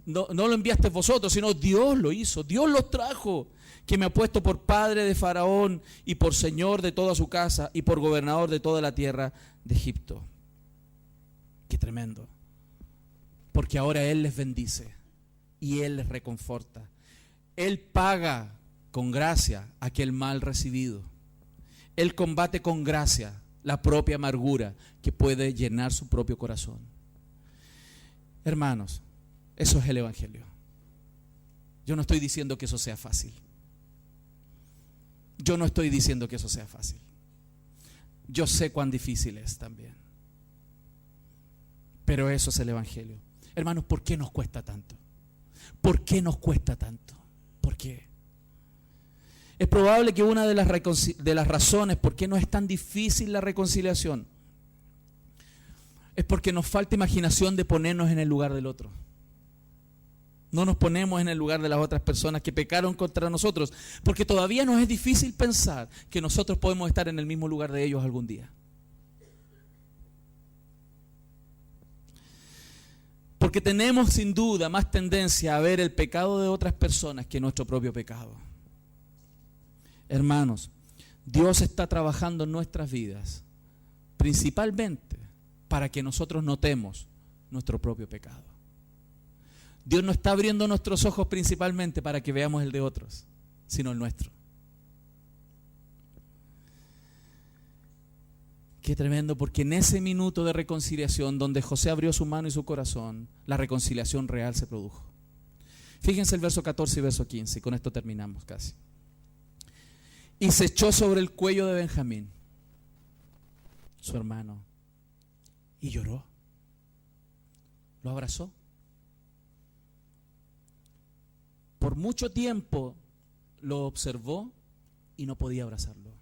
no lo enviasteis vosotros, sino Dios lo hizo, Dios los trajo, que me ha puesto por padre de Faraón y por señor de toda su casa y por gobernador de toda la tierra de Egipto. Qué tremendo. Porque ahora Él les bendice y Él les reconforta. Él paga con gracia aquel mal recibido. Él combate con gracia la propia amargura que puede llenar su propio corazón. Hermanos, eso es el Evangelio. Yo no estoy diciendo que eso sea fácil. Yo sé cuán difícil es también. Pero eso es el Evangelio. Hermanos, ¿por qué nos cuesta tanto? ¿Por qué? Es probable que una de las razones por qué no es tan difícil la reconciliación es porque nos falta imaginación de ponernos en el lugar del otro. No nos ponemos en el lugar de las otras personas que pecaron contra nosotros, porque todavía nos es difícil pensar que nosotros podemos estar en el mismo lugar de ellos algún día. Porque tenemos sin duda más tendencia a ver el pecado de otras personas que nuestro propio pecado. Hermanos, Dios está trabajando en nuestras vidas, principalmente para que nosotros notemos nuestro propio pecado. Dios no está abriendo nuestros ojos principalmente para que veamos el de otros, sino el nuestro. Qué tremendo, porque en ese minuto de reconciliación, donde José abrió su mano y su corazón, la reconciliación real se produjo. Fíjense el verso 14 y verso 15, y con esto terminamos casi. Y se echó sobre el cuello de Benjamín, su hermano, y lloró. Lo abrazó. Por mucho tiempo lo observó y no podía abrazarlo.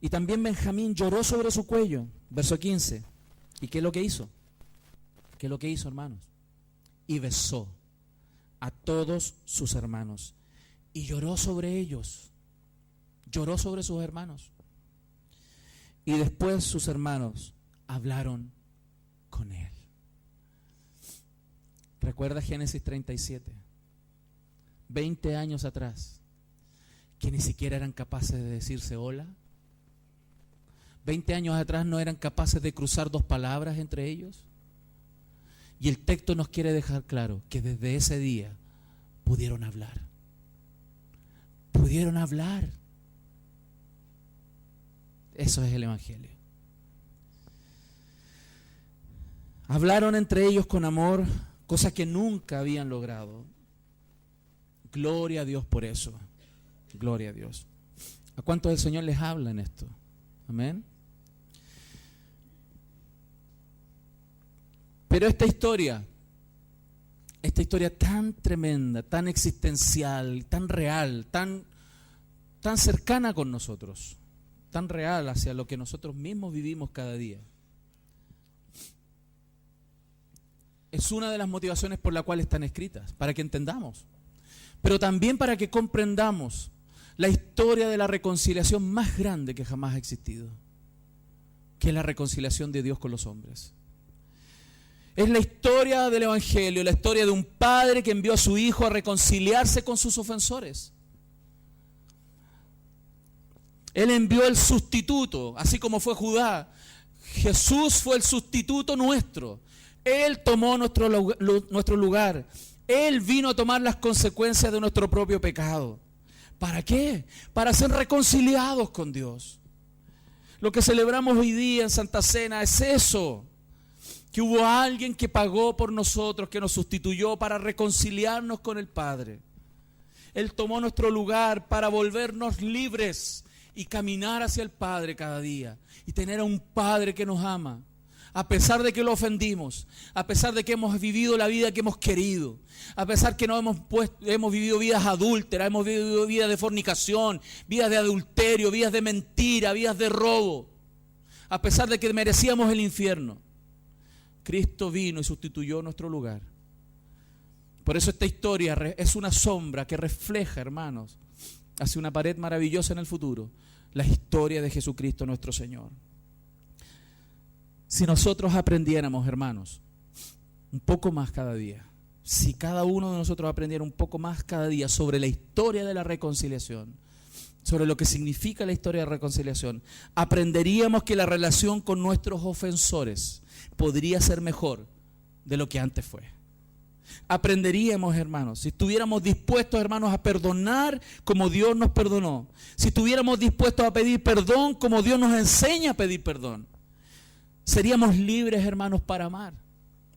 Y también Benjamín lloró sobre su cuello, verso 15. ¿Y qué es lo que hizo? Hermanos? Y besó a todos sus hermanos y lloró sobre ellos, lloró sobre sus hermanos. Y después sus hermanos hablaron con él. ¿Recuerda Génesis 37? 20 años atrás. que ni siquiera eran capaces de decirse hola. 20 años atrás no eran capaces de cruzar 2 palabras entre ellos. Y el texto nos quiere dejar claro que desde ese día pudieron hablar. Pudieron hablar. Eso es el Evangelio. Hablaron entre ellos con amor, cosa que nunca habían logrado. Gloria a Dios por eso. Gloria a Dios. ¿A cuántos el Señor les habla en esto? Amén. Pero esta historia tan tremenda, tan existencial, tan real, tan cercana con nosotros, tan real hacia lo que nosotros mismos vivimos cada día, es una de las motivaciones por la cual están escritas, para que entendamos, pero también para que comprendamos la historia de la reconciliación más grande que jamás ha existido, que es la reconciliación de Dios con los hombres. Es la historia del Evangelio, la historia de un padre que envió a su hijo a reconciliarse con sus ofensores. Él envió el sustituto, así como fue Judá. Jesús fue el sustituto nuestro. Él tomó nuestro lugar. Él vino a tomar las consecuencias de nuestro propio pecado. ¿Para qué? Para ser reconciliados con Dios. Lo que celebramos hoy día en Santa Cena es eso. Que hubo alguien que pagó por nosotros, que nos sustituyó para reconciliarnos con el Padre. Él tomó nuestro lugar para volvernos libres y caminar hacia el Padre cada día. Y tener a un Padre que nos ama. A pesar de que lo ofendimos, a pesar de que hemos vivido la vida que hemos querido, a pesar que no hemos vivido vidas adúlteras, hemos vivido vidas de fornicación, vidas de adulterio, vidas de mentira, vidas de robo, a pesar de que merecíamos el infierno, Cristo vino y sustituyó nuestro lugar. Por eso esta historia es una sombra que refleja, hermanos, hacia una pared maravillosa en el futuro, la historia de Jesucristo nuestro Señor. Si nosotros aprendiéramos, hermanos, un poco más cada día, si cada uno de nosotros aprendiera un poco más cada día sobre la historia de la reconciliación, sobre lo que significa la historia de la reconciliación, aprenderíamos que la relación con nuestros ofensores podría ser mejor de lo que antes fue. Aprenderíamos, hermanos, si estuviéramos dispuestos, hermanos, a perdonar como Dios nos perdonó, si estuviéramos dispuestos a pedir perdón como Dios nos enseña a pedir perdón, seríamos libres, hermanos, para amar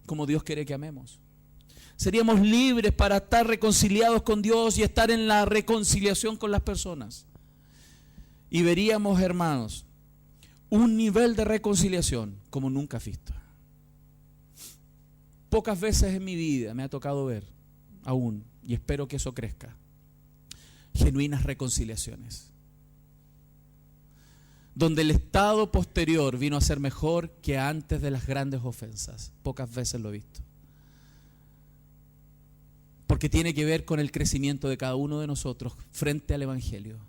como Dios quiere que amemos. Seríamos libres para estar reconciliados con Dios y estar en la reconciliación con las personas. Y veríamos, hermanos, un nivel de reconciliación como nunca visto. Pocas veces en mi vida me ha tocado ver aún, y espero que eso crezca, genuinas reconciliaciones. Donde el estado posterior vino a ser mejor que antes de las grandes ofensas. Pocas veces lo he visto. Porque tiene que ver con el crecimiento de cada uno de nosotros frente al Evangelio,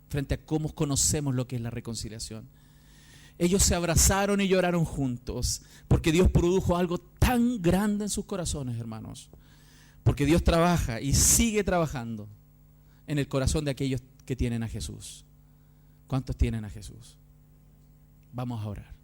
frente a cómo conocemos lo que es la reconciliación. Ellos se abrazaron y lloraron juntos, porque Dios produjo algo tan grande en sus corazones, hermanos. Porque Dios trabaja y sigue trabajando en el corazón de aquellos que tienen a Jesús. ¿Cuántos tienen a Jesús? Vamos a orar.